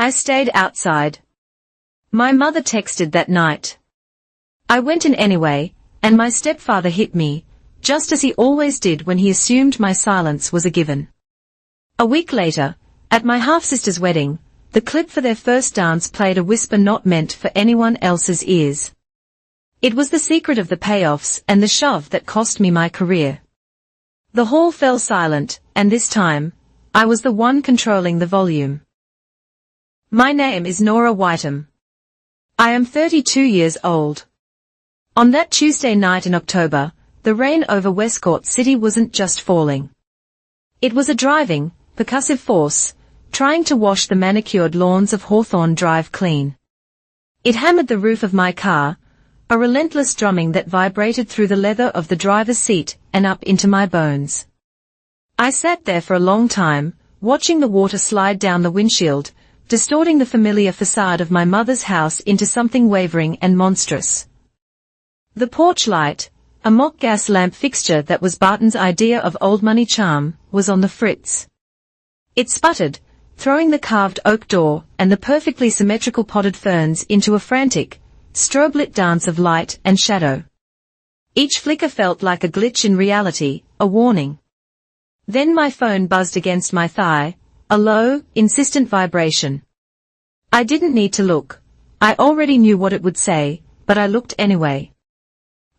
I stayed outside. My mother texted that night. I went in anyway, and my stepfather hit me, just as he always did when he assumed my silence was a given. A week later, at my half-sister's wedding, the clip for their first dance played a whisper not meant for anyone else's ears. It was the secret of the payoffs and the shove that cost me my career. The hall fell silent, and this time, I was the one controlling the volume. My name is Nora Whiteham. I am 32 years old. On that Tuesday night in October, the rain over Westcourt City wasn't just falling. It was a driving, percussive force, trying to wash the manicured lawns of Hawthorne Drive clean. It hammered the roof of my car, a relentless drumming that vibrated through the leather of the driver's seat and up into my bones. I sat there for a long time, watching the water slide down the windshield, distorting the familiar facade of my mother's house into something wavering and monstrous. The porch light, a mock gas lamp fixture that was Barton's idea of old money charm, was on the fritz. It sputtered, throwing the carved oak door and the perfectly symmetrical potted ferns into a frantic, strobe-lit dance of light and shadow. Each flicker felt like a glitch in reality, a warning. Then my phone buzzed against my thigh, a low, insistent vibration. I didn't need to look. I already knew what it would say, but I looked anyway.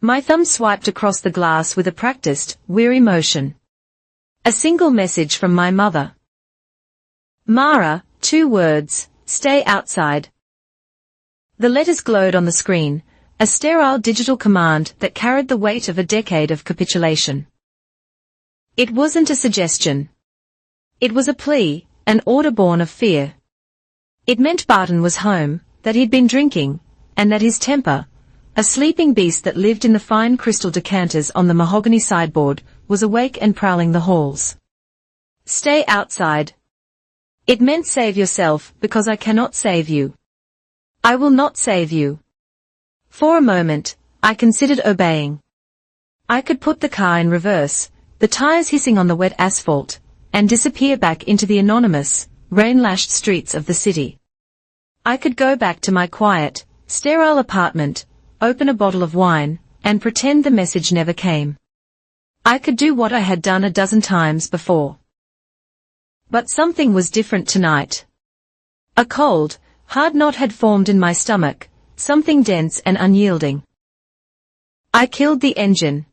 My thumb swiped across the glass with a practiced, weary motion. A single message from my mother. Mara, 2 words, stay outside. The letters glowed on the screen, a sterile digital command that carried the weight of a decade of capitulation. It wasn't a suggestion. It was a plea, an order born of fear. It meant Barton was home, that he'd been drinking, and that his temper, a sleeping beast that lived in the fine crystal decanters on the mahogany sideboard, was awake and prowling the halls. Stay outside. It meant save yourself, because I cannot save you. I will not save you. For a moment, I considered obeying. I could put the car in reverse, the tires hissing on the wet asphalt, and disappear back into the anonymous, rain-lashed streets of the city. I could go back to my quiet, sterile apartment, open a bottle of wine, and pretend the message never came. I could do what I had done a dozen times before. But something was different tonight. A cold, hard knot had formed in my stomach, something dense and unyielding. I killed the engine.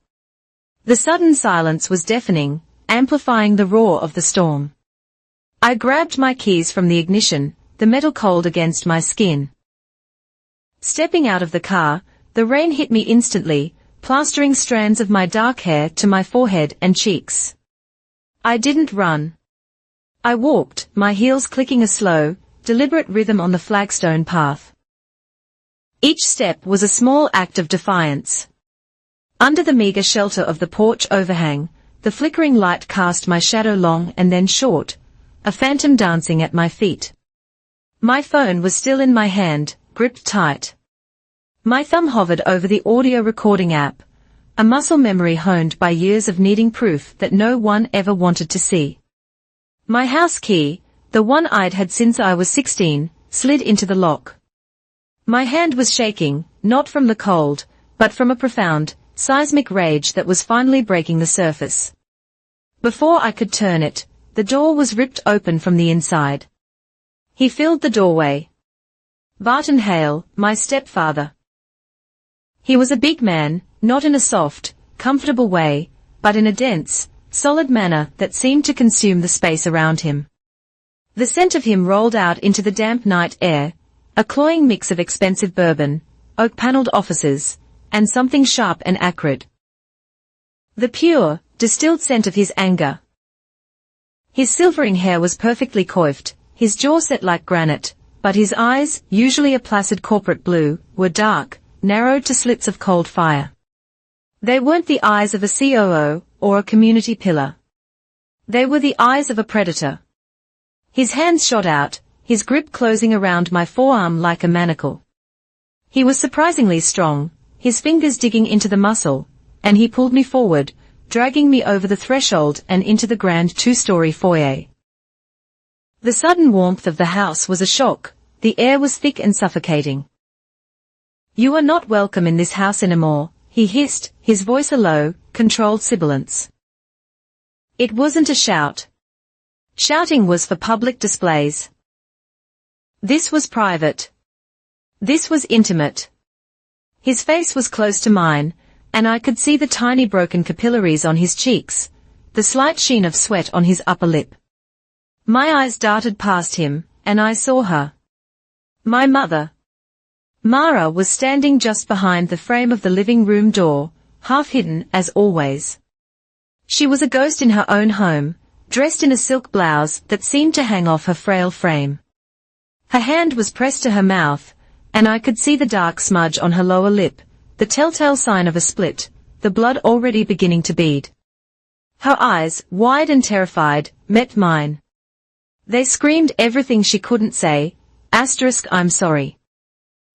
The sudden silence was deafening, amplifying the roar of the storm. I grabbed my keys from the ignition, the metal cold against my skin. Stepping out of the car, the rain hit me instantly, plastering strands of my dark hair to my forehead and cheeks. I didn't run. I walked, my heels clicking a slow, deliberate rhythm on the flagstone path. Each step was a small act of defiance. Under the meager shelter of the porch overhang, the flickering light cast my shadow long and then short, a phantom dancing at my feet. My phone was still in my hand, gripped tight. My thumb hovered over the audio recording app, a muscle memory honed by years of needing proof that no one ever wanted to see. My house key, the one I'd had since I was 16, slid into the lock. My hand was shaking, not from the cold, but from a profound, seismic rage that was finally breaking the surface. Before I could turn it, the door was ripped open from the inside. He filled the doorway. Barton Hale, my stepfather. He was a big man, not in a soft, comfortable way, but in a dense, solid manner that seemed to consume the space around him. The scent of him rolled out into the damp night air, a cloying mix of expensive bourbon, oak-paneled offices, and something sharp and acrid. The pure, distilled scent of his anger. His silvering hair was perfectly coiffed, his jaw set like granite, but his eyes, usually a placid corporate blue, were dark, narrowed to slits of cold fire. They weren't the eyes of a COO or a community pillar. They were the eyes of a predator. His hands shot out, his grip closing around my forearm like a manacle. He was surprisingly strong, his fingers digging into the muscle, and he pulled me forward, dragging me over the threshold and into the grand 2-story foyer. The sudden warmth of the house was a shock. The air was thick and suffocating. "You are not welcome in this house anymore," he hissed, his voice a low, controlled sibilance. It wasn't a shout. Shouting was for public displays. This was private. This was intimate. His face was close to mine, and I could see the tiny broken capillaries on his cheeks, the slight sheen of sweat on his upper lip. My eyes darted past him, and I saw her. My mother. Mara was standing just behind the frame of the living room door, half hidden as always. She was a ghost in her own home, dressed in a silk blouse that seemed to hang off her frail frame. Her hand was pressed to her mouth, and I could see the dark smudge on her lower lip, the telltale sign of a split, the blood already beginning to bead. Her eyes, wide and terrified, met mine. They screamed everything she couldn't say, "I'm sorry.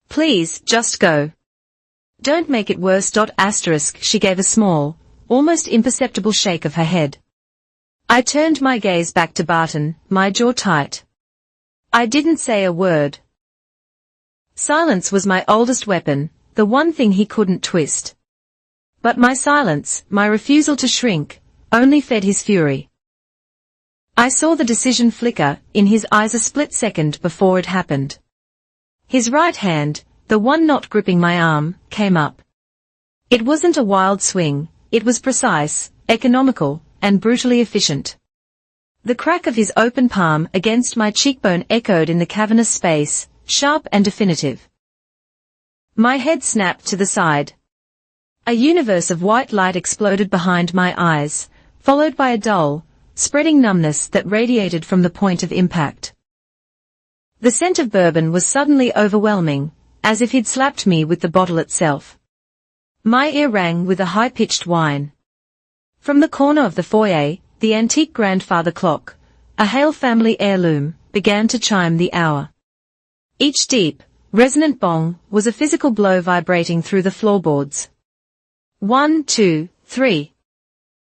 Please, just go. Don't make it worse. She gave a small, almost imperceptible shake of her head. I turned my gaze back to Barton, my jaw tight. I didn't say a word. Silence was my oldest weapon, the one thing he couldn't twist. But my silence, my refusal to shrink, only fed his fury. I saw the decision flicker in his eyes a split second before it happened. His right hand, the one not gripping my arm, came up. It wasn't a wild swing, it was precise, economical, and brutally efficient. The crack of his open palm against my cheekbone echoed in the cavernous space, sharp and definitive. My head snapped to the side. A universe of white light exploded behind my eyes, followed by a dull, spreading numbness that radiated from the point of impact. The scent of bourbon was suddenly overwhelming, as if he'd slapped me with the bottle itself. My ear rang with a high-pitched whine. From the corner of the foyer, the antique grandfather clock, a Hale family heirloom, began to chime the hour. Each deep, resonant bong was a physical blow vibrating through the floorboards. 1, 2, 3.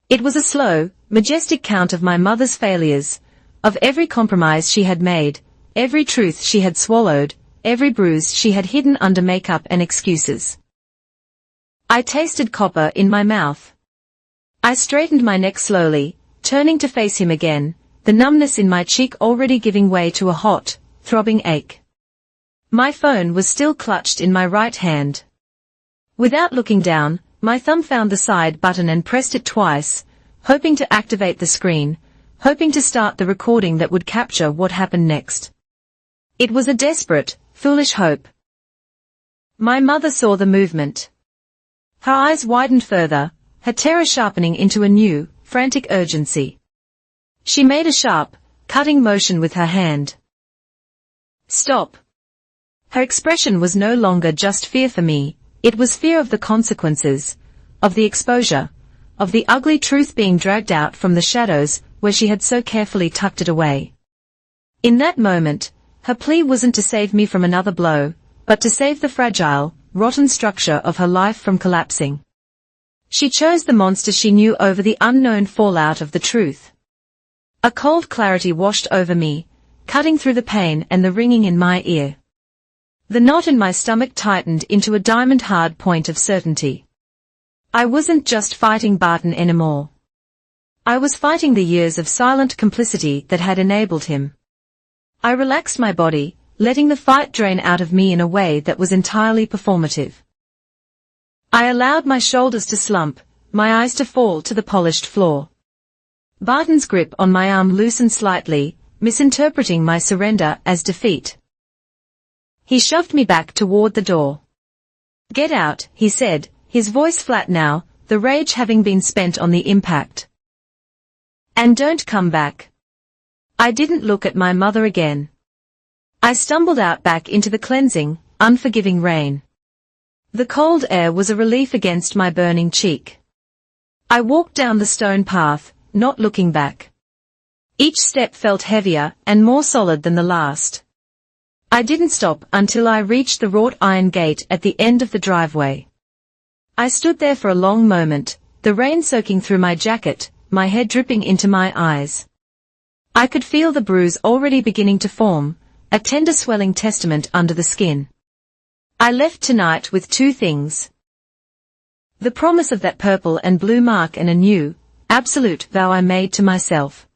It was a slow, majestic count of my mother's failures, of every compromise she had made, every truth she had swallowed, every bruise she had hidden under makeup and excuses. I tasted copper in my mouth. I straightened my neck slowly, turning to face him again, the numbness in my cheek already giving way to a hot, throbbing ache. My phone was still clutched in my right hand. Without looking down, my thumb found the side button and pressed it twice, hoping to activate the screen, hoping to start the recording that would capture what happened next. It was a desperate, foolish hope. My mother saw the movement. Her eyes widened further, her terror sharpening into a new, frantic urgency. She made a sharp, cutting motion with her hand. Stop. Her expression was no longer just fear for me, it was fear of the consequences, of the exposure, of the ugly truth being dragged out from the shadows where she had so carefully tucked it away. In that moment, her plea wasn't to save me from another blow, but to save the fragile, rotten structure of her life from collapsing. She chose the monster she knew over the unknown fallout of the truth. A cold clarity washed over me, cutting through the pain and the ringing in my ear. The knot in my stomach tightened into a diamond-hard point of certainty. I wasn't just fighting Barton anymore. I was fighting the years of silent complicity that had enabled him. I relaxed my body, letting the fight drain out of me in a way that was entirely performative. I allowed my shoulders to slump, my eyes to fall to the polished floor. Barton's grip on my arm loosened slightly, misinterpreting my surrender as defeat. He shoved me back toward the door. "Get out," he said, his voice flat now, the rage having been spent on the impact. "And don't come back." I didn't look at my mother again. I stumbled out back into the cleansing, unforgiving rain. The cold air was a relief against my burning cheek. I walked down the stone path, not looking back. Each step felt heavier and more solid than the last. I didn't stop until I reached the wrought iron gate at the end of the driveway. I stood there for a long moment, the rain soaking through my jacket, my head dripping into my eyes. I could feel the bruise already beginning to form, a tender swelling testament under the skin. I left tonight with two things. The promise of that purple and blue mark and a new, absolute vow I made to myself.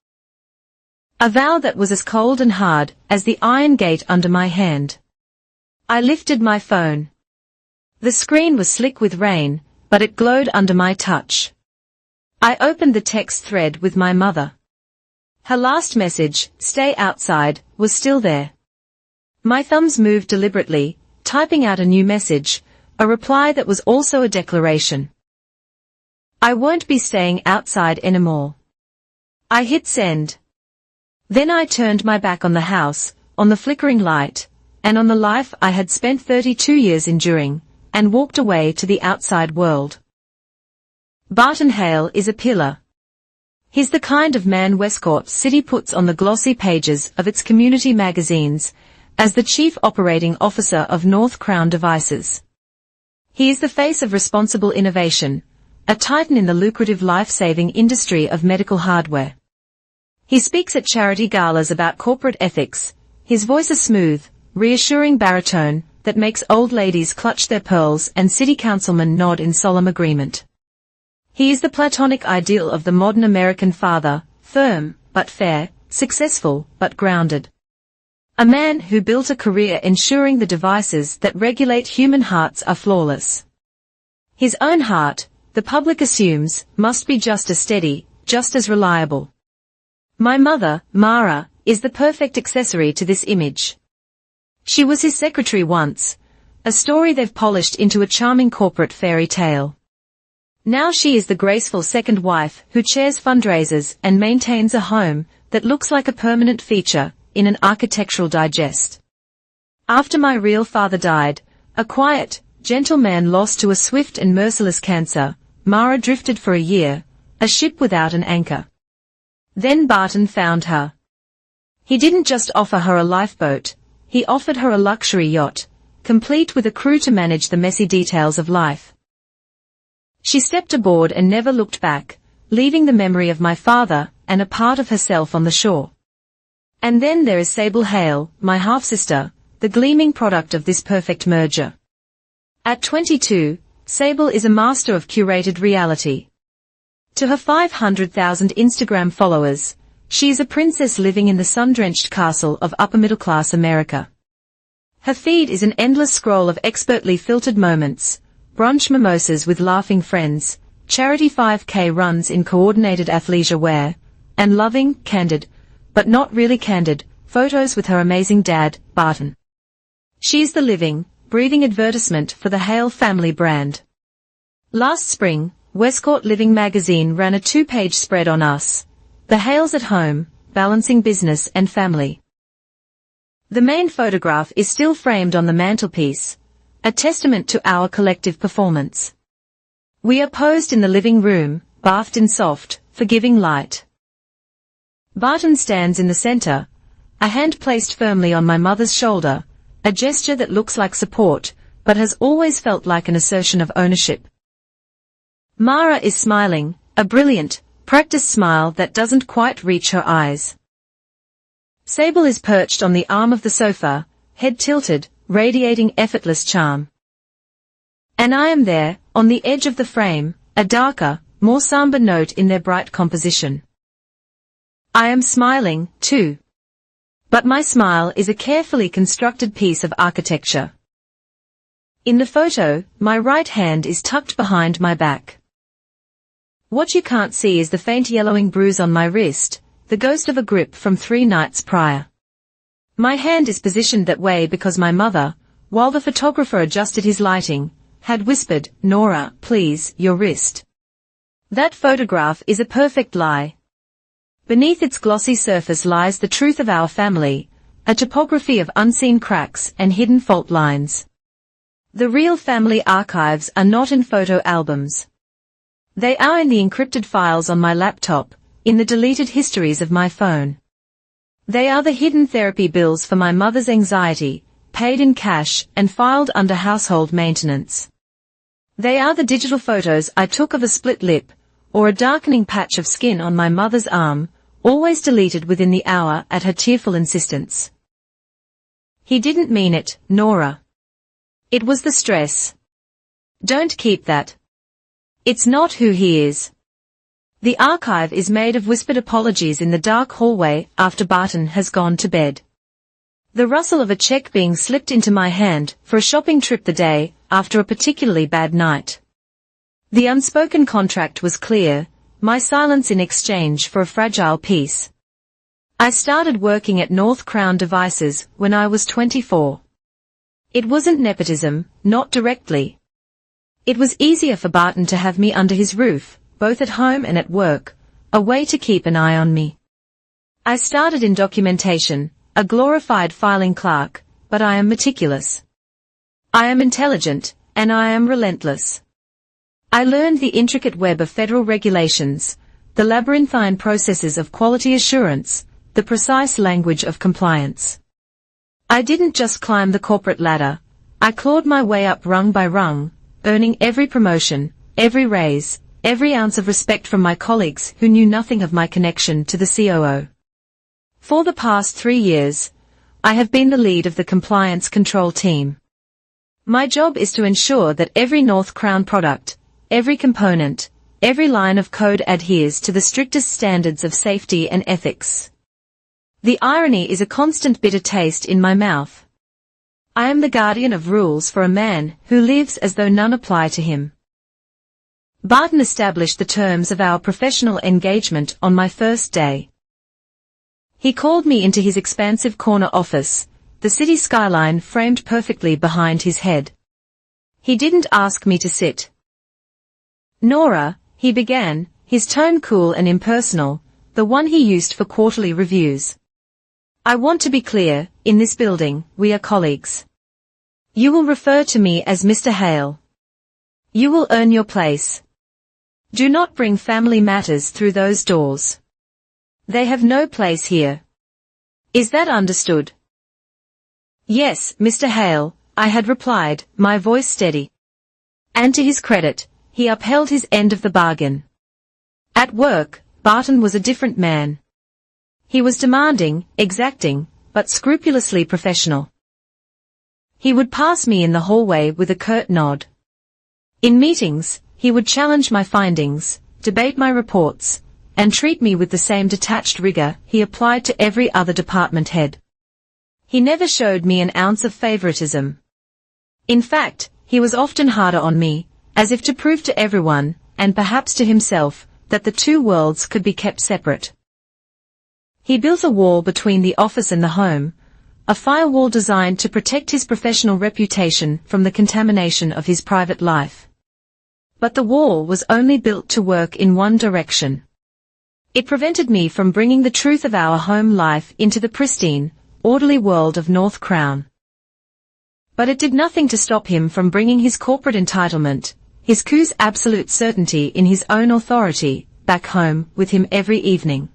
A vow that was as cold and hard as the iron gate under my hand. I lifted my phone. The screen was slick with rain, but it glowed under my touch. I opened the text thread with my mother. Her last message, "Stay outside," was still there. My thumbs moved deliberately, typing out a new message, a reply that was also a declaration. I won't be staying outside anymore. I hit send. Then I turned my back on the house, on the flickering light, and on the life I had spent 32 years enduring, and walked away to the outside world. Barton Hale is a pillar. He's the kind of man Westcourt City puts on the glossy pages of its community magazines, as the Chief Operating Officer of North Crown Devices. He is the face of responsible innovation, a titan in the lucrative life-saving industry of medical hardware. He speaks at charity galas about corporate ethics, his voice a smooth, reassuring baritone that makes old ladies clutch their pearls and city councilmen nod in solemn agreement. He is the platonic ideal of the modern American father, firm but fair, successful but grounded. A man who built a career ensuring the devices that regulate human hearts are flawless. His own heart, the public assumes, must be just as steady, just as reliable. My mother, Mara, is the perfect accessory to this image. She was his secretary once, a story they've polished into a charming corporate fairy tale. Now she is the graceful second wife who chairs fundraisers and maintains a home that looks like a permanent feature in an architectural digest. After my real father died, a quiet, gentle man lost to a swift and merciless cancer, Mara drifted for a year, a ship without an anchor. Then Barton found her. He didn't just offer her a lifeboat, he offered her a luxury yacht, complete with a crew to manage the messy details of life. She stepped aboard and never looked back, leaving the memory of my father and a part of herself on the shore. And then there is Sable Hale, my half-sister, the gleaming product of this perfect merger. At 22, Sable is a master of curated reality. To her 500,000 Instagram followers, she is a princess living in the sun-drenched castle of upper-middle-class America. Her feed is an endless scroll of expertly filtered moments, brunch mimosas with laughing friends, charity 5K runs in coordinated athleisure wear, and loving, candid, but not really candid, photos with her amazing dad, Barton. She is the living, breathing advertisement for the Hale family brand. Last spring, Westcourt Living magazine ran a 2-page spread on us, the Hales at home, balancing business and family. The main photograph is still framed on the mantelpiece, a testament to our collective performance. We are posed in the living room, bathed in soft, forgiving light. Barton stands in the center, a hand placed firmly on my mother's shoulder, a gesture that looks like support, but has always felt like an assertion of ownership. Mara is smiling, a brilliant, practiced smile that doesn't quite reach her eyes. Sable is perched on the arm of the sofa, head tilted, radiating effortless charm. And I am there, on the edge of the frame, a darker, more somber note in their bright composition. I am smiling, too. But my smile is a carefully constructed piece of architecture. In the photo, my right hand is tucked behind my back. What you can't see is the faint yellowing bruise on my wrist, the ghost of a grip from 3 nights prior. My hand is positioned that way because my mother, while the photographer adjusted his lighting, had whispered, "Nora, please, your wrist." That photograph is a perfect lie. Beneath its glossy surface lies the truth of our family, a topography of unseen cracks and hidden fault lines. The real family archives are not in photo albums. They are in the encrypted files on my laptop, in the deleted histories of my phone. They are the hidden therapy bills for my mother's anxiety, paid in cash and filed under household maintenance. They are the digital photos I took of a split lip, or a darkening patch of skin on my mother's arm, always deleted within the hour at her tearful insistence. He didn't mean it, Nora. It was the stress. Don't keep that. It's not who he is. The archive is made of whispered apologies in the dark hallway after Barton has gone to bed. The rustle of a check being slipped into my hand for a shopping trip the day after a particularly bad night. The unspoken contract was clear, my silence in exchange for a fragile peace. I started working at North Crown Devices when I was 24. It wasn't nepotism, not directly. It was easier for Barton to have me under his roof, both at home and at work, a way to keep an eye on me. I started in documentation, a glorified filing clerk, but I am meticulous. I am intelligent, and I am relentless. I learned the intricate web of federal regulations, the labyrinthine processes of quality assurance, the precise language of compliance. I didn't just climb the corporate ladder, I clawed my way up rung by rung, earning every promotion, every raise, every ounce of respect from my colleagues who knew nothing of my connection to the COO. For the past 3 years, I have been the lead of the compliance control team. My job is to ensure that every North Crown product, every component, every line of code adheres to the strictest standards of safety and ethics. The irony is a constant bitter taste in my mouth. I am the guardian of rules for a man who lives as though none apply to him. Barton established the terms of our professional engagement on my first day. He called me into his expansive corner office, the city skyline framed perfectly behind his head. He didn't ask me to sit. Nora, he began, his tone cool and impersonal, the one he used for quarterly reviews. I want to be clear, in this building, we are colleagues. You will refer to me as Mr. Hale. You will earn your place. Do not bring family matters through those doors. They have no place here. Is that understood? Yes, Mr. Hale, I had replied, my voice steady. And to his credit, he upheld his end of the bargain. At work, Barton was a different man. He was demanding, exacting, but scrupulously professional. He would pass me in the hallway with a curt nod. In meetings, he would challenge my findings, debate my reports, and treat me with the same detached rigor he applied to every other department head. He never showed me an ounce of favoritism. In fact, he was often harder on me, as if to prove to everyone, and perhaps to himself, that the two worlds could be kept separate. He built a wall between the office and the home, a firewall designed to protect his professional reputation from the contamination of his private life. But the wall was only built to work in one direction. It prevented me from bringing the truth of our home life into the pristine, orderly world of North Crown. But it did nothing to stop him from bringing his corporate entitlement, his coup's absolute certainty in his own authority, back home with him every evening.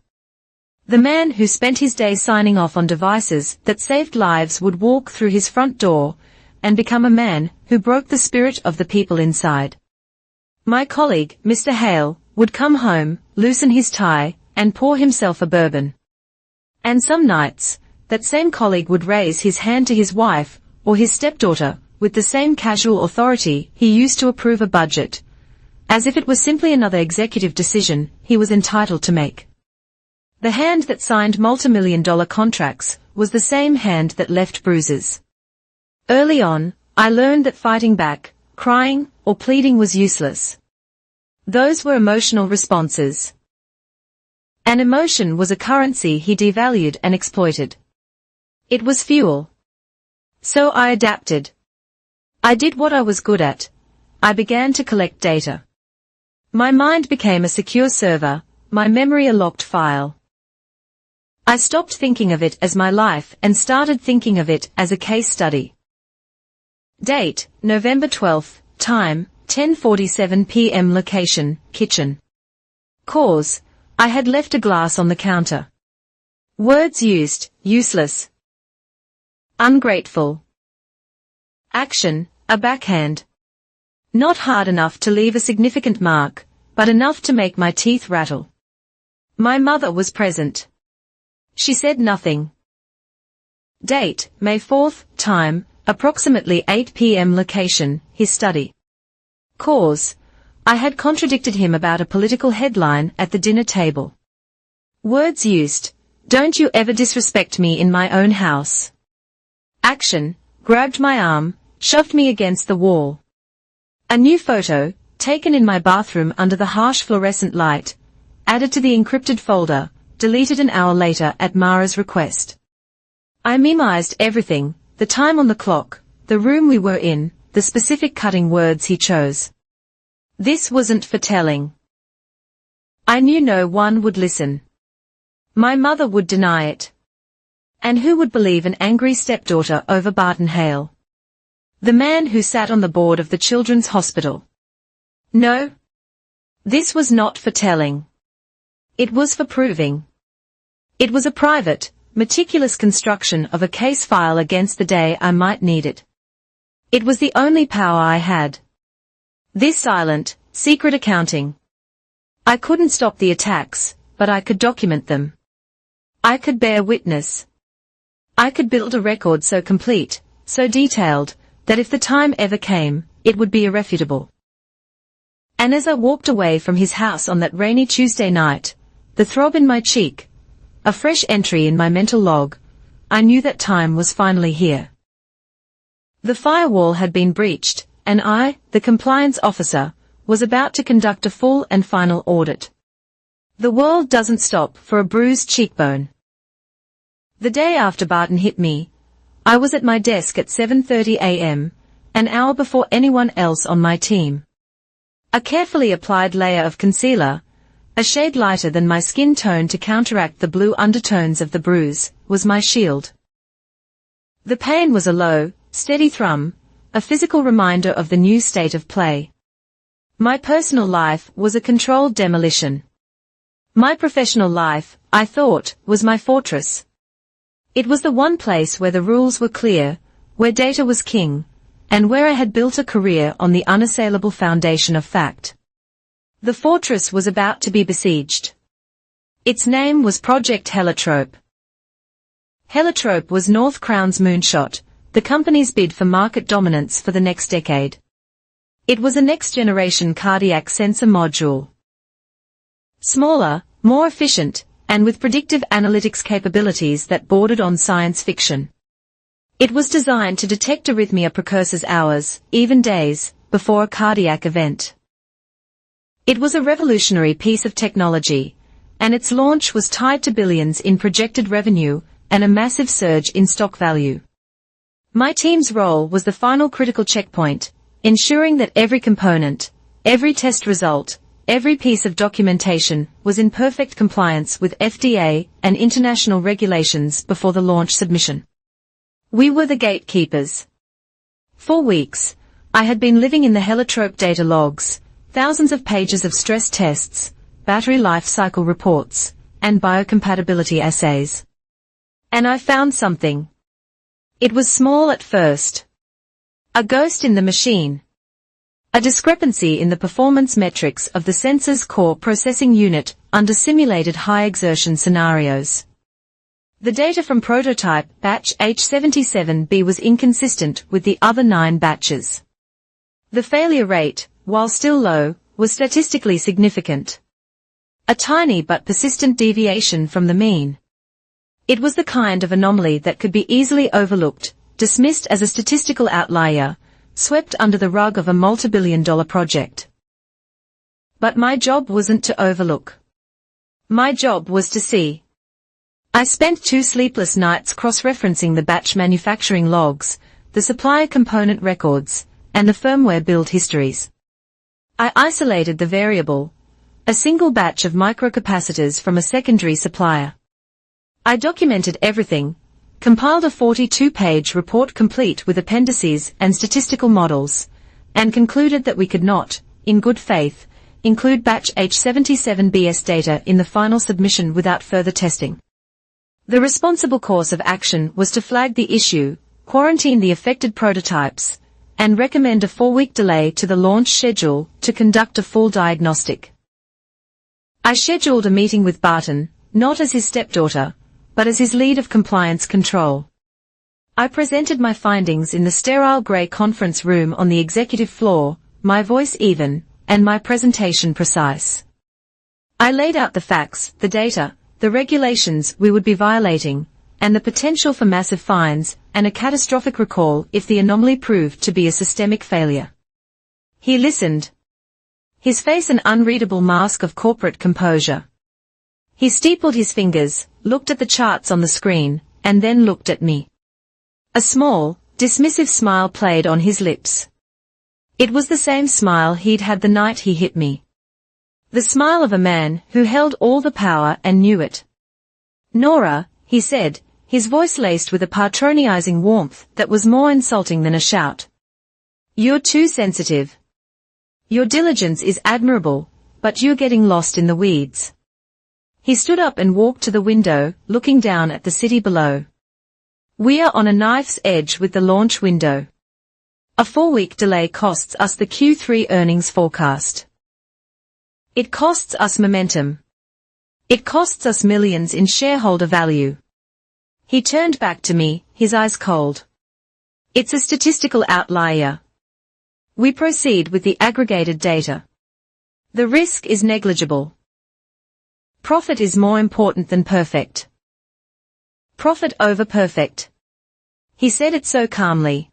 The man who spent his day signing off on devices that saved lives would walk through his front door and become a man who broke the spirit of the people inside. My colleague, Mr. Hale, would come home, loosen his tie, and pour himself a bourbon. And some nights, that same colleague would raise his hand to his wife, or his stepdaughter, with the same casual authority he used to approve a budget, as if it was simply another executive decision he was entitled to make. The hand that signed multi-million-dollar contracts was the same hand that left bruises. Early on, I learned that fighting back, crying, or pleading was useless. Those were emotional responses. An emotion was a currency he devalued and exploited. It was fuel. So I adapted. I did what I was good at. I began to collect data. My mind became a secure server, my memory a locked file. I stopped thinking of it as my life and started thinking of it as a case study. Date, November 12th, time, 10:47 p.m. Location, kitchen. Cause, I had left a glass on the counter. Words used, useless. Ungrateful. Action, a backhand. Not hard enough to leave a significant mark, but enough to make my teeth rattle. My mother was present. She said nothing. Date, May 4th, time, approximately 8 p.m. Location, his study. Cause, I had contradicted him about a political headline at the dinner table. Words used, don't you ever disrespect me in my own house. Action, grabbed my arm, shoved me against the wall. A new photo, taken in my bathroom under the harsh fluorescent light, added to the encrypted folder, deleted an hour later at Mara's request. I memoized everything, the time on the clock, the room we were in, the specific cutting words he chose. This wasn't for telling. I knew no one would listen. My mother would deny it. And who would believe an angry stepdaughter over Barton Hale? The man who sat on the board of the Children's Hospital. No. This was not for telling. It was for proving. It was a private, meticulous construction of a case file against the day I might need it. It was the only power I had. This silent, secret accounting. I couldn't stop the attacks, but I could document them. I could bear witness. I could build a record so complete, so detailed, that if the time ever came, it would be irrefutable. And as I walked away from his house on that rainy Tuesday night, the throb in my cheek, a fresh entry in my mental log, I knew that time was finally here. The firewall had been breached, and I, the compliance officer, was about to conduct a full and final audit. The world doesn't stop for a bruised cheekbone. The day after Barton hit me, I was at my desk at 7:30 a.m., an hour before anyone else on my team. A carefully applied layer of concealer, a shade lighter than my skin tone to counteract the blue undertones of the bruise, was my shield. The pain was a low, steady thrum, a physical reminder of the new state of play. My personal life was a controlled demolition. My professional life, I thought, was my fortress. It was the one place where the rules were clear, where data was king, and where I had built a career on the unassailable foundation of fact. The fortress was about to be besieged. Its name was Project Heliotrope. Heliotrope was North Crown's moonshot, the company's bid for market dominance for the next decade. It was a next-generation cardiac sensor module. Smaller, more efficient, and with predictive analytics capabilities that bordered on science fiction. It was designed to detect arrhythmia precursors hours, even days, before a cardiac event. It was a revolutionary piece of technology, and its launch was tied to billions in projected revenue and a massive surge in stock value. My team's role was the final critical checkpoint, ensuring that every component, every test result, every piece of documentation was in perfect compliance with FDA and international regulations before the launch submission. We were the gatekeepers. For weeks, I had been living in the Heliotrope data logs, thousands of pages of stress tests, battery life cycle reports, and biocompatibility assays. And I found something. It was small at first. A ghost in the machine. A discrepancy in the performance metrics of the sensor's core processing unit under simulated high-exertion scenarios. The data from prototype batch H77B was inconsistent with the other 9 batches. The failure rate, while still low, was statistically significant. A tiny but persistent deviation from the mean. It was the kind of anomaly that could be easily overlooked, dismissed as a statistical outlier, swept under the rug of a multi-billion-dollar project. But my job wasn't to overlook. My job was to see. I spent 2 sleepless nights cross-referencing the batch manufacturing logs, the supplier component records, and the firmware build histories. I isolated the variable, a single batch of microcapacitors from a secondary supplier. I documented everything, compiled a 42-page report complete with appendices and statistical models, and concluded that we could not, in good faith, include batch H77BS data in the final submission without further testing. The responsible course of action was to flag the issue, quarantine the affected prototypes, and recommend a 4-week delay to the launch schedule to conduct a full diagnostic. I scheduled a meeting with Barton, not as his stepdaughter, but as his lead of compliance control. I presented my findings in the sterile grey conference room on the executive floor, my voice even, and my presentation precise. I laid out the facts, the data, the regulations we would be violating, and the potential for massive fines, and a catastrophic recall if the anomaly proved to be a systemic failure. He listened. His face an unreadable mask of corporate composure. He steepled his fingers, looked at the charts on the screen, and then looked at me. A small, dismissive smile played on his lips. It was the same smile he'd had the night he hit me. The smile of a man who held all the power and knew it. "Nora," he said, his voice laced with a patronizing warmth that was more insulting than a shout. "You're too sensitive. Your diligence is admirable, but you're getting lost in the weeds." He stood up and walked to the window, looking down at the city below. "We are on a knife's edge with the launch window. A 4-week delay costs us the Q3 earnings forecast. It costs us momentum. It costs us millions in shareholder value." He turned back to me, his eyes cold. "It's a statistical outlier. We proceed with the aggregated data. The risk is negligible. Profit is more important than perfect. Profit over perfect." He said it so calmly.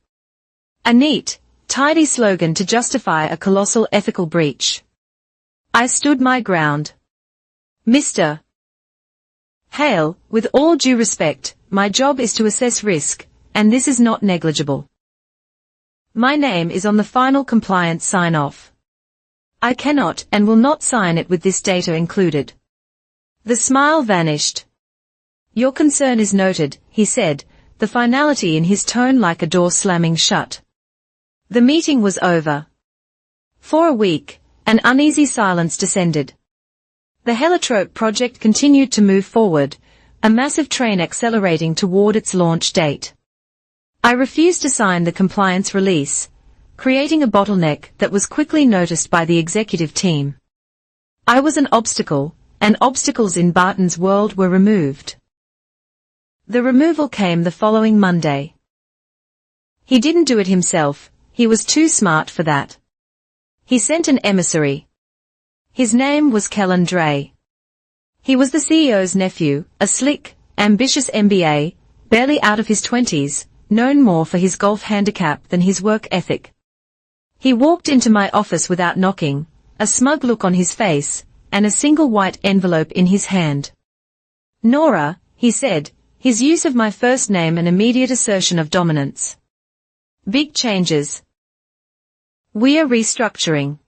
A neat, tidy slogan to justify a colossal ethical breach. I stood my ground. "Mr. Hale, with all due respect, my job is to assess risk, and this is not negligible. My name is on the final compliance sign-off. I cannot and will not sign it with this data included." The smile vanished. "Your concern is noted," he said, the finality in his tone like a door slamming shut. The meeting was over. For a week, an uneasy silence descended. The Heliotrope project continued to move forward, a massive train accelerating toward its launch date. I refused to sign the compliance release, creating a bottleneck that was quickly noticed by the executive team. I was an obstacle, and obstacles in Barton's world were removed. The removal came the following Monday. He didn't do it himself, he was too smart for that. He sent an emissary. His name was Kellen Dray. He was the CEO's nephew, a slick, ambitious MBA, barely out of his 20s, known more for his golf handicap than his work ethic. He walked into my office without knocking, a smug look on his face, and a single white envelope in his hand. "Nora," he said, his use of my first name an immediate assertion of dominance. "Big changes. We are restructuring."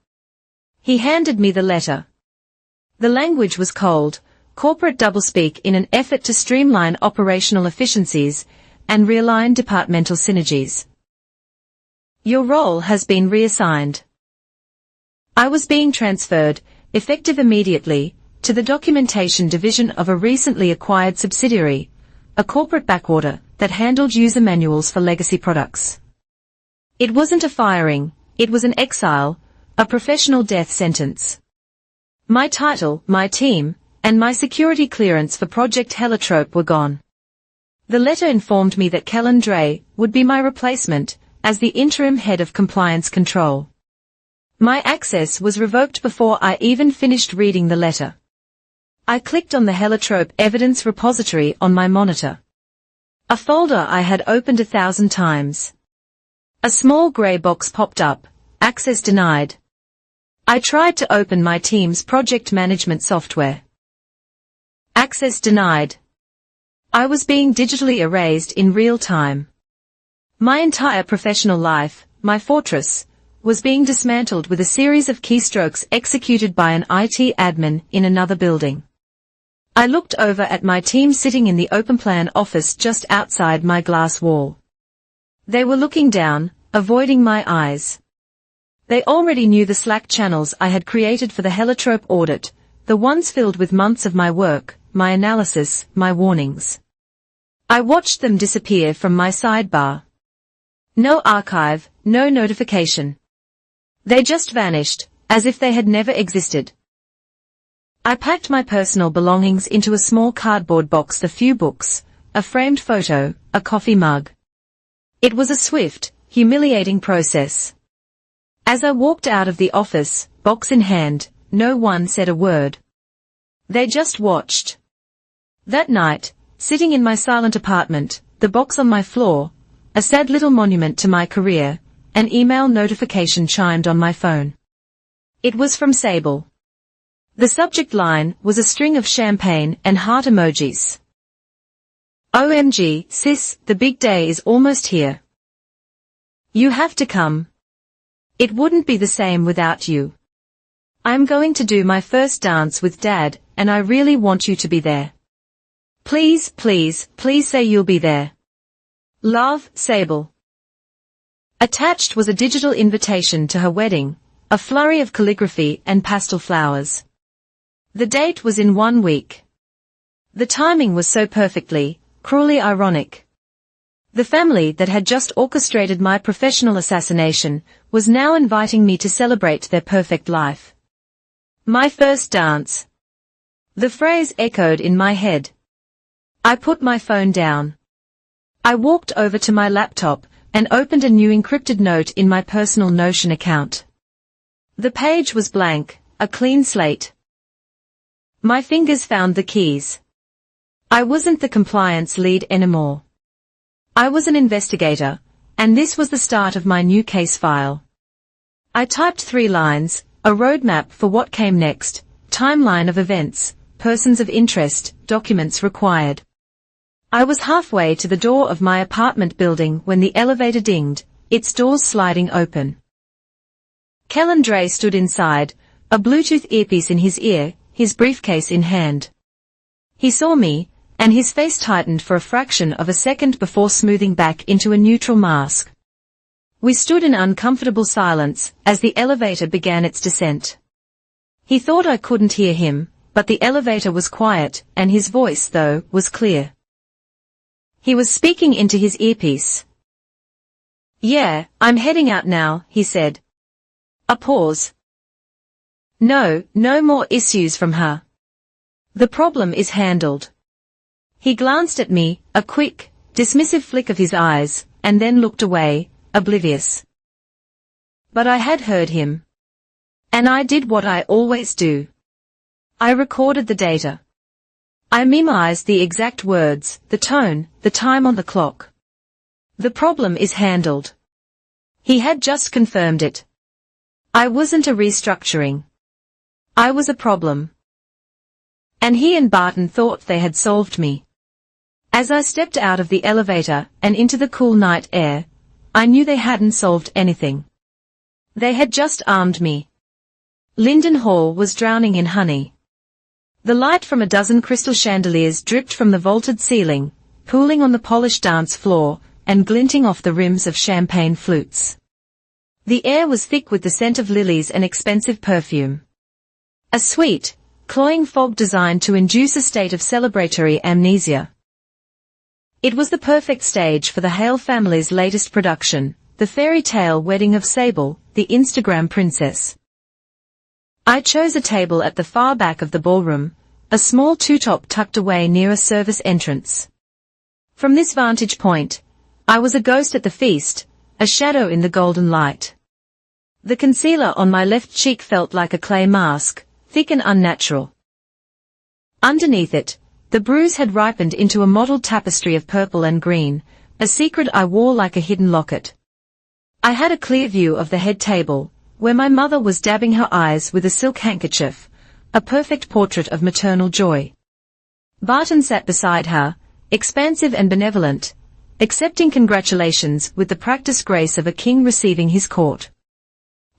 He handed me the letter. The language was cold, corporate doublespeak in an effort to streamline operational efficiencies and realign departmental synergies. "Your role has been reassigned." I was being transferred, effective immediately, to the documentation division of a recently acquired subsidiary, a corporate backwater that handled user manuals for legacy products. It wasn't a firing, it was an exile, a professional death sentence. My title, my team, and my security clearance for Project Heliotrope were gone. The letter informed me that Kellen Dray would be my replacement as the interim head of compliance control. My access was revoked before I even finished reading the letter. I clicked on the Heliotrope evidence repository on my monitor. A folder I had opened 1,000 times. A small grey box popped up, access denied. I tried to open my team's project management software. Access denied. I was being digitally erased in real time. My entire professional life, my fortress, was being dismantled with a series of keystrokes executed by an IT admin in another building. I looked over at my team sitting in the open-plan office just outside my glass wall. They were looking down, avoiding my eyes. They already knew the Slack channels I had created for the Heliotrope audit, the ones filled with months of my work, my analysis, my warnings. I watched them disappear from my sidebar. No archive, no notification. They just vanished, as if they had never existed. I packed my personal belongings into a small cardboard box, a few books, a framed photo, a coffee mug. It was a swift, humiliating process. As I walked out of the office, box in hand, no one said a word. They just watched. That night, sitting in my silent apartment, the box on my floor, a sad little monument to my career, an email notification chimed on my phone. It was from Sable. The subject line was a string of champagne and heart emojis. OMG, sis, the big day is almost here. You have to come. It wouldn't be the same without you. I'm going to do my first dance with Dad, and I really want you to be there. Please, please, please say you'll be there. Love, Sable. Attached was a digital invitation to her wedding, a flurry of calligraphy and pastel flowers. The date was in 1 week. The timing was so perfectly, cruelly ironic. The family that had just orchestrated my professional assassination was now inviting me to celebrate their perfect life. My first dance. The phrase echoed in my head. I put my phone down. I walked over to my laptop and opened a new encrypted note in my personal Notion account. The page was blank, a clean slate. My fingers found the keys. I wasn't the compliance lead anymore. I was an investigator, and this was the start of my new case file. I typed 3 lines, a roadmap for what came next, timeline of events, persons of interest, documents required. I was halfway to the door of my apartment building when the elevator dinged, its doors sliding open. Kellen Dre stood inside, a Bluetooth earpiece in his ear, his briefcase in hand. He saw me, and his face tightened for a fraction of a second before smoothing back into a neutral mask. We stood in uncomfortable silence as the elevator began its descent. He thought I couldn't hear him, but the elevator was quiet, and his voice, though, was clear. He was speaking into his earpiece. Yeah, I'm heading out now, he said. A pause. No more issues from her. The problem is handled. He glanced at me, a quick, dismissive flick of his eyes, and then looked away, oblivious. But I had heard him. And I did what I always do. I recorded the data. I memorized the exact words, the tone, the time on the clock. The problem is handled. He had just confirmed it. I wasn't a restructuring. I was a problem. And he and Barton thought they had solved me. As I stepped out of the elevator and into the cool night air, I knew they hadn't solved anything. They had just armed me. Linden Hall was drowning in honey. The light from a dozen crystal chandeliers dripped from the vaulted ceiling, pooling on the polished dance floor, and glinting off the rims of champagne flutes. The air was thick with the scent of lilies and expensive perfume. A sweet, cloying fog designed to induce a state of celebratory amnesia. It was the perfect stage for the Hale family's latest production, the fairy tale wedding of Sable, the Instagram princess. I chose a table at the far back of the ballroom, a small two-top tucked away near a service entrance. From this vantage point, I was a ghost at the feast, a shadow in the golden light. The concealer on my left cheek felt like a clay mask, thick and unnatural. Underneath it, the bruise had ripened into a mottled tapestry of purple and green, a secret I wore like a hidden locket. I had a clear view of the head table, where my mother was dabbing her eyes with a silk handkerchief, a perfect portrait of maternal joy. Barton sat beside her, expansive and benevolent, accepting congratulations with the practiced grace of a king receiving his court.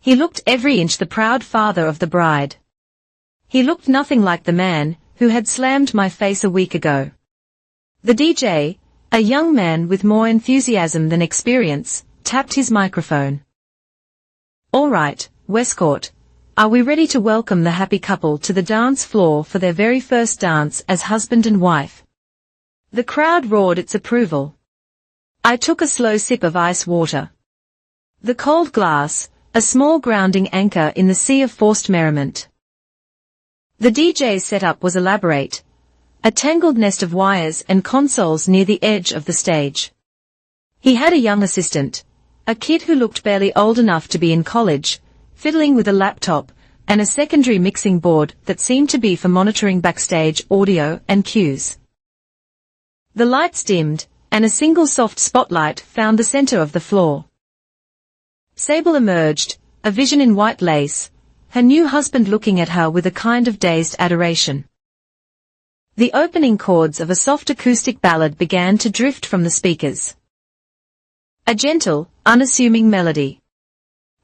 He looked every inch the proud father of the bride. He looked nothing like the man who had slammed my face a week ago. The DJ, a young man with more enthusiasm than experience, tapped his microphone. All right, Westcourt, are we ready to welcome the happy couple to the dance floor for their very first dance as husband and wife? The crowd roared its approval. I took a slow sip of ice water. The cold glass, a small grounding anchor in the sea of forced merriment. The DJ's setup was elaborate. A tangled nest of wires and consoles near the edge of the stage. He had a young assistant, a kid who looked barely old enough to be in college, fiddling with a laptop, and a secondary mixing board that seemed to be for monitoring backstage audio and cues. The lights dimmed, and a single soft spotlight found the center of the floor. Sable emerged, a vision in white lace, her new husband looking at her with a kind of dazed adoration. The opening chords of a soft acoustic ballad began to drift from the speakers. A gentle, unassuming melody.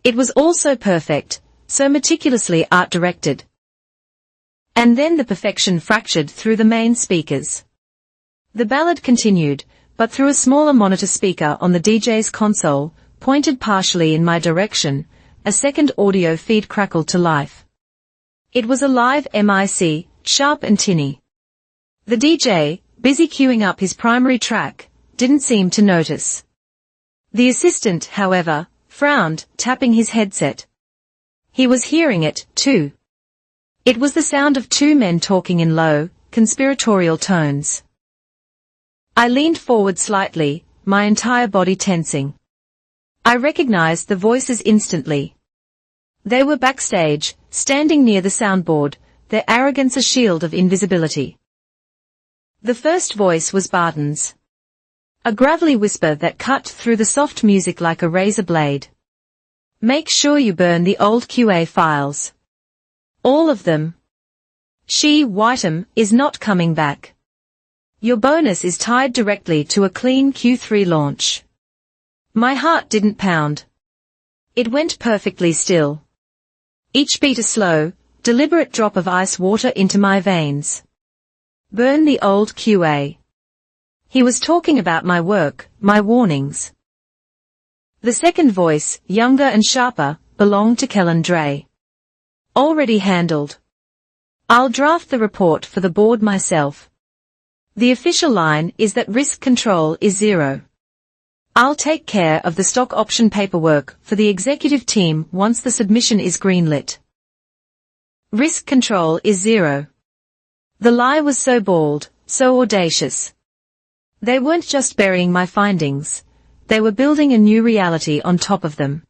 It was all so perfect, so meticulously art-directed. And then the perfection fractured through the main speakers. The ballad continued, but through a smaller monitor speaker on the DJ's console, pointed partially in my direction, a second audio feed crackled to life. It was a live mic, sharp and tinny. The DJ, busy queuing up his primary track, didn't seem to notice. The assistant, however, frowned, tapping his headset. He was hearing it, too. It was the sound of two men talking in low, conspiratorial tones. I leaned forward slightly, my entire body tensing. I recognized the voices instantly. They were backstage, standing near the soundboard, their arrogance a shield of invisibility. The first voice was Barton's. A gravelly whisper that cut through the soft music like a razor blade. Make sure you burn the old QA files. All of them. She, Whitem, is not coming back. Your bonus is tied directly to a clean Q3 launch. My heart didn't pound. It went perfectly still. Each beat a slow, deliberate drop of ice water into my veins. Burn the old QA. He was talking about my work, my warnings. The second voice, younger and sharper, belonged to Kellen Dre. Already handled. I'll draft the report for the board myself. The official line is that risk control is zero. I'll take care of the stock option paperwork for the executive team once the submission is greenlit. Risk control is zero. The lie was so bold, so audacious. They weren't just burying my findings, they were building a new reality on top of them.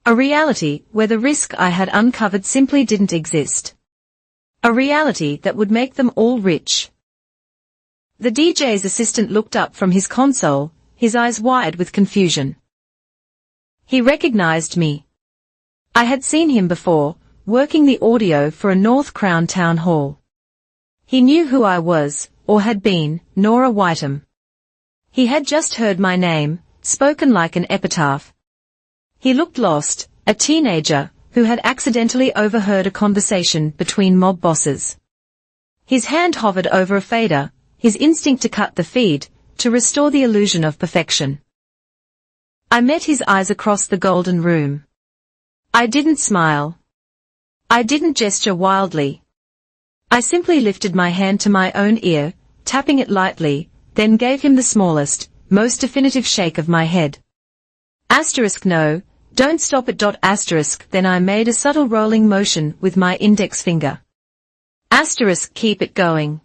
A reality where the risk I had uncovered simply didn't exist. A reality that would make them all rich. The DJ's assistant looked up from his console, his eyes wide with confusion. He recognized me. I had seen him before, working the audio for a North Crown town hall. He knew who I was, or had been, Nora Whitem. He had just heard my name, spoken like an epitaph. He looked lost, a teenager, who had accidentally overheard a conversation between mob bosses. His hand hovered over a fader, his instinct to cut the feed, to restore the illusion of perfection. I met his eyes across the golden room. I didn't smile. I didn't gesture wildly. I simply lifted my hand to my own ear, tapping it lightly, then gave him the smallest, most definitive shake of my head. Asterisk no, don't stop it. Asterisk then I made a subtle rolling motion with my index finger. Asterisk keep it going.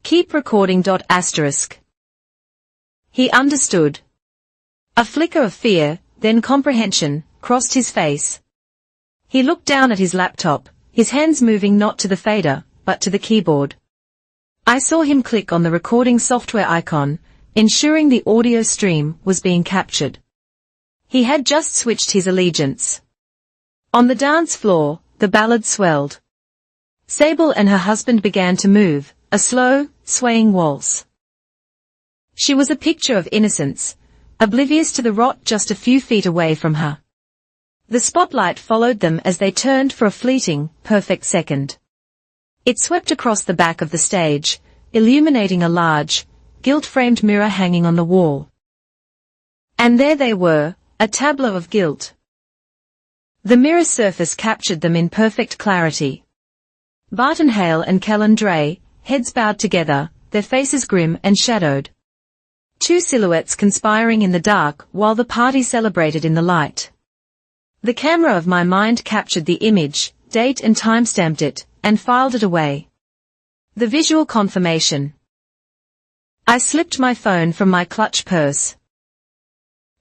Keep recording. Asterisk. He understood. A flicker of fear, then comprehension, crossed his face. He looked down at his laptop, his hands moving not to the fader, but to the keyboard. I saw him click on the recording software icon, ensuring the audio stream was being captured. He had just switched his allegiance. On the dance floor, the ballad swelled. Sable and her husband began to move, a slow, swaying waltz. She was a picture of innocence, oblivious to the rot just a few feet away from her. The spotlight followed them as they turned for a fleeting, perfect second. It swept across the back of the stage, illuminating a large, gilt-framed mirror hanging on the wall. And there they were, a tableau of guilt. The mirror surface captured them in perfect clarity. Barton Hale and Kellen Dre, heads bowed together, their faces grim and shadowed. Two silhouettes conspiring in the dark while the party celebrated in the light. The camera of my mind captured the image, date and time-stamped it, and filed it away. The visual confirmation. I slipped my phone from my clutch purse.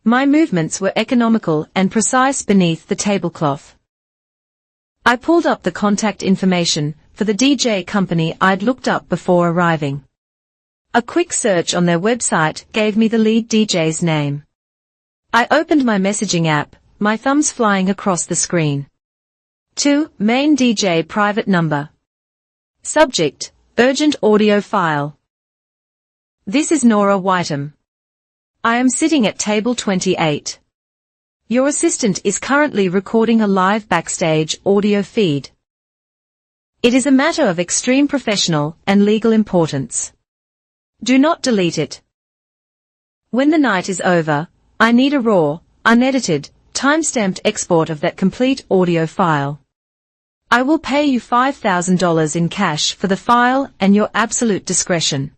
My movements were economical and precise beneath the tablecloth. I pulled up the contact information for the DJ company I'd looked up before arriving. A quick search on their website gave me the lead DJ's name. I opened my messaging app, my thumbs flying across the screen. 2. Main DJ private number. Subject, urgent audio file. This is Nora Whiteham. I am sitting at table 28. Your assistant is currently recording a live backstage audio feed. It is a matter of extreme professional and legal importance. Do not delete it. When the night is over, I need a raw, unedited, time-stamped export of that complete audio file. I will pay you $5,000 in cash for the file and your absolute discretion.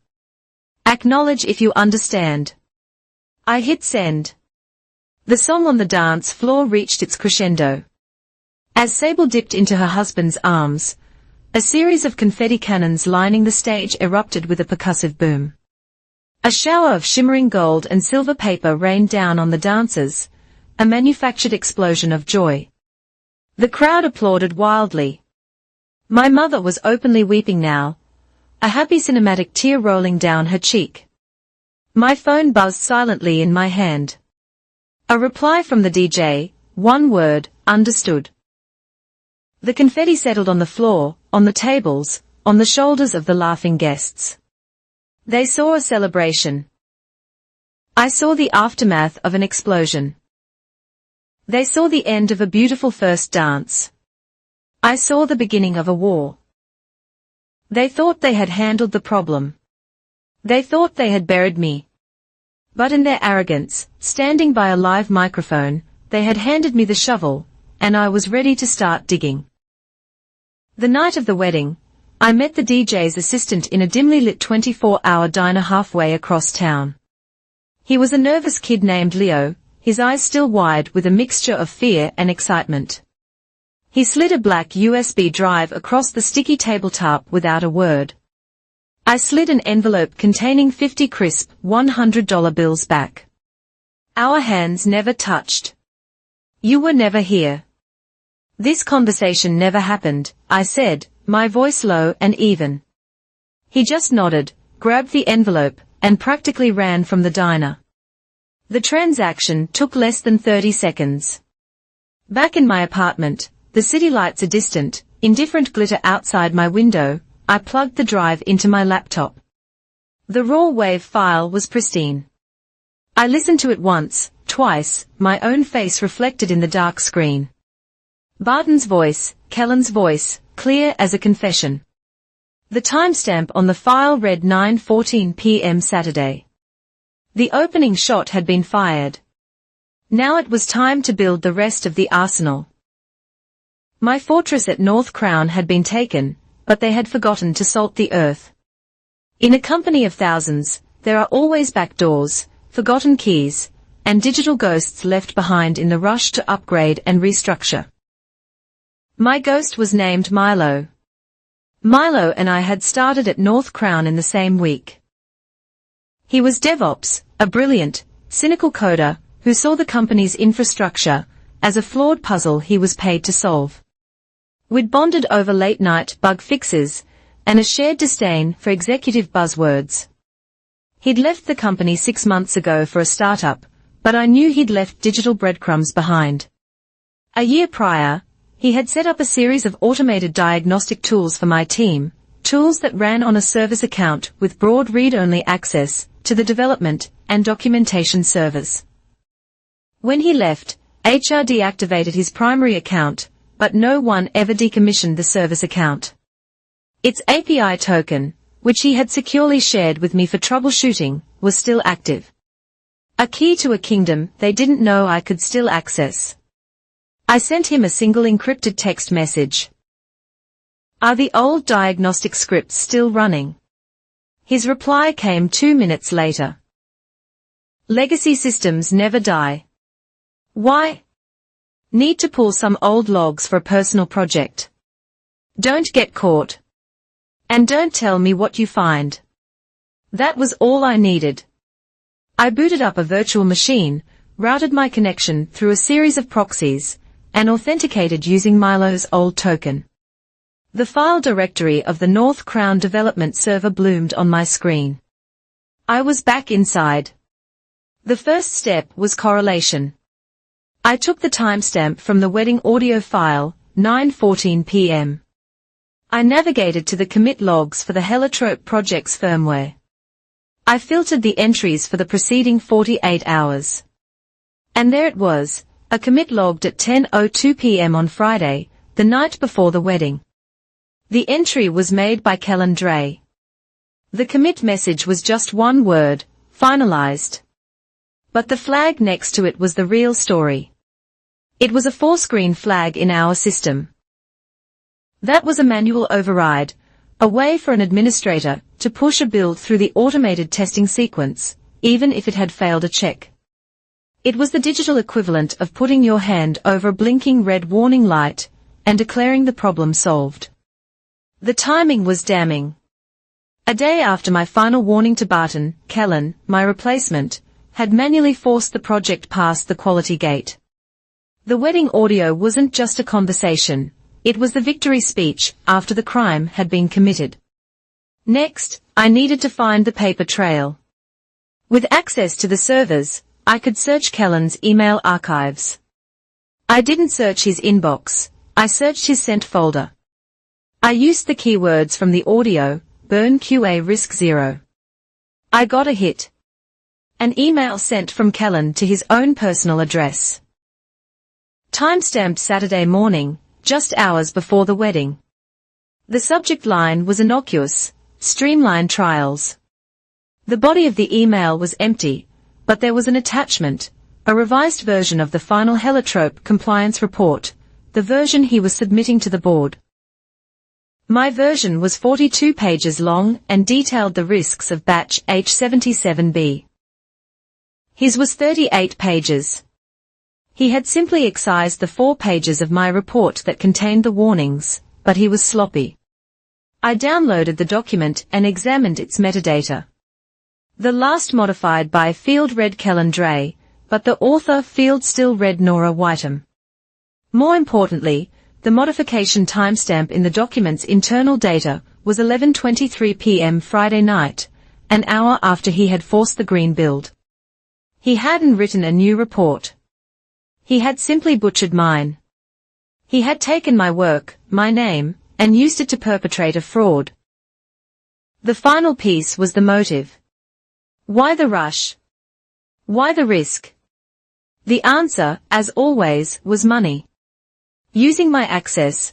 Acknowledge if you understand. I hit send. The song on the dance floor reached its crescendo. As Sable dipped into her husband's arms, a series of confetti cannons lining the stage erupted with a percussive boom. A shower of shimmering gold and silver paper rained down on the dancers, a manufactured explosion of joy. The crowd applauded wildly. My mother was openly weeping now, a happy cinematic tear rolling down her cheek. My phone buzzed silently in my hand. A reply from the DJ, one word, understood. The confetti settled on the floor, on the tables, on the shoulders of the laughing guests. They saw a celebration. I saw the aftermath of an explosion. They saw the end of a beautiful first dance. I saw the beginning of a war. They thought they had handled the problem. They thought they had buried me. But in their arrogance, standing by a live microphone, they had handed me the shovel, and I was ready to start digging. The night of the wedding, I met the DJ's assistant in a dimly lit 24-hour diner halfway across town. He was a nervous kid named Leo, his eyes still wide with a mixture of fear and excitement. He slid a black USB drive across the sticky tabletop without a word. I slid an envelope containing 50 crisp $100 bills back. Our hands never touched. You were never here. This conversation never happened, I said, my voice low and even. He just nodded, grabbed the envelope, and practically ran from the diner. The transaction took less than 30 seconds. Back in my apartment, the city lights a distant, indifferent glitter outside my window. I plugged the drive into my laptop. The raw wave file was pristine. I listened to it once, twice, my own face reflected in the dark screen. Barton's voice, Kellen's voice, clear as a confession. The timestamp on the file read 9:14 p.m. Saturday. The opening shot had been fired. Now it was time to build the rest of the arsenal. My fortress at North Crown had been taken, but they had forgotten to salt the earth. In a company of thousands, there are always back doors, forgotten keys, and digital ghosts left behind in the rush to upgrade and restructure. My ghost was named Milo. Milo and I had started at North Crown in the same week. He was DevOps, a brilliant, cynical coder, who saw the company's infrastructure as a flawed puzzle he was paid to solve. We'd bonded over late-night bug fixes and a shared disdain for executive buzzwords. He'd left the company 6 months ago for a startup, but I knew he'd left digital breadcrumbs behind. A year prior, he had set up a series of automated diagnostic tools for my team, tools that ran on a service account with broad read-only access to the development and documentation servers. When he left, HR deactivated his primary account, but no one ever decommissioned the service account. Its API token, which he had securely shared with me for troubleshooting, was still active. A key to a kingdom they didn't know I could still access. I sent him a single encrypted text message. Are the old diagnostic scripts still running? His reply came 2 minutes later. Legacy systems never die. Why? Need to pull some old logs for a personal project. Don't get caught. And don't tell me what you find. That was all I needed. I booted up a virtual machine, routed my connection through a series of proxies, and authenticated using Milo's old token. The file directory of the North Crown development server bloomed on my screen. I was back inside. The first step was correlation. I took the timestamp from the wedding audio file, 9:14 p.m. I navigated to the commit logs for the Heliotrope project's firmware. I filtered the entries for the preceding 48 hours. And there it was, a commit logged at 10:02 p.m. on Friday, the night before the wedding. The entry was made by Kellen Dre. The commit message was just one word, finalized. But the flag next to it was the real story. It was a 4-screen flag in our system. That was a manual override, a way for an administrator to push a build through the automated testing sequence, even if it had failed a check. It was the digital equivalent of putting your hand over a blinking red warning light and declaring the problem solved. The timing was damning. A day after my final warning to Barton, Kellen, my replacement, had manually forced the project past the quality gate. The wedding audio wasn't just a conversation, it was the victory speech after the crime had been committed. Next, I needed to find the paper trail. With access to the servers, I could search Kellen's email archives. I didn't search his inbox, I searched his sent folder. I used the keywords from the audio, burn QA risk 0. I got a hit. An email sent from Kellen to his own personal address. Timestamped Saturday morning, just hours before the wedding. The subject line was innocuous, streamline trials. The body of the email was empty, but there was an attachment, a revised version of the final Heliotrope compliance report, the version he was submitting to the board. My version was 42 pages long and detailed the risks of batch H77B. His was 38 pages. He had simply excised the 4 pages of my report that contained the warnings, but he was sloppy. I downloaded the document and examined its metadata. The last modified by field read Kellen Dre, but the author field still read Nora Whiteham. More importantly, the modification timestamp in the document's internal data was 11:23 p.m. Friday night, an hour after he had forced the green build. He hadn't written a new report. He had simply butchered mine. He had taken my work, my name, and used it to perpetrate a fraud. The final piece was the motive. Why the rush? Why the risk? The answer, as always, was money. Using my access,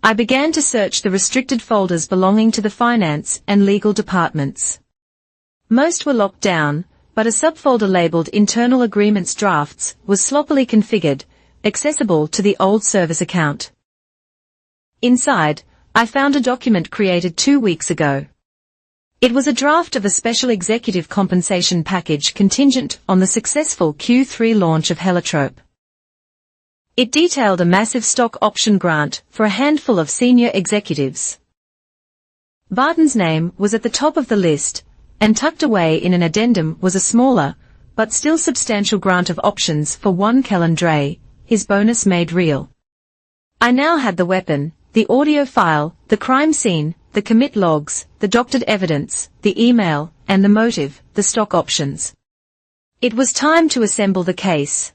I began to search the restricted folders belonging to the finance and legal departments. Most were locked down, but a subfolder labeled Internal Agreements Drafts was sloppily configured, accessible to the old service account. Inside, I found a document created 2 weeks ago. It was a draft of a special executive compensation package contingent on the successful Q3 launch of Heliotrope. It detailed a massive stock option grant for a handful of senior executives. Barton's name was at the top of the list, and tucked away in an addendum was a smaller, but still substantial grant of options for one Kellen Dre, his bonus made real. I now had the weapon, the audio file, the crime scene, the commit logs, the doctored evidence, the email, and the motive, the stock options. It was time to assemble the case.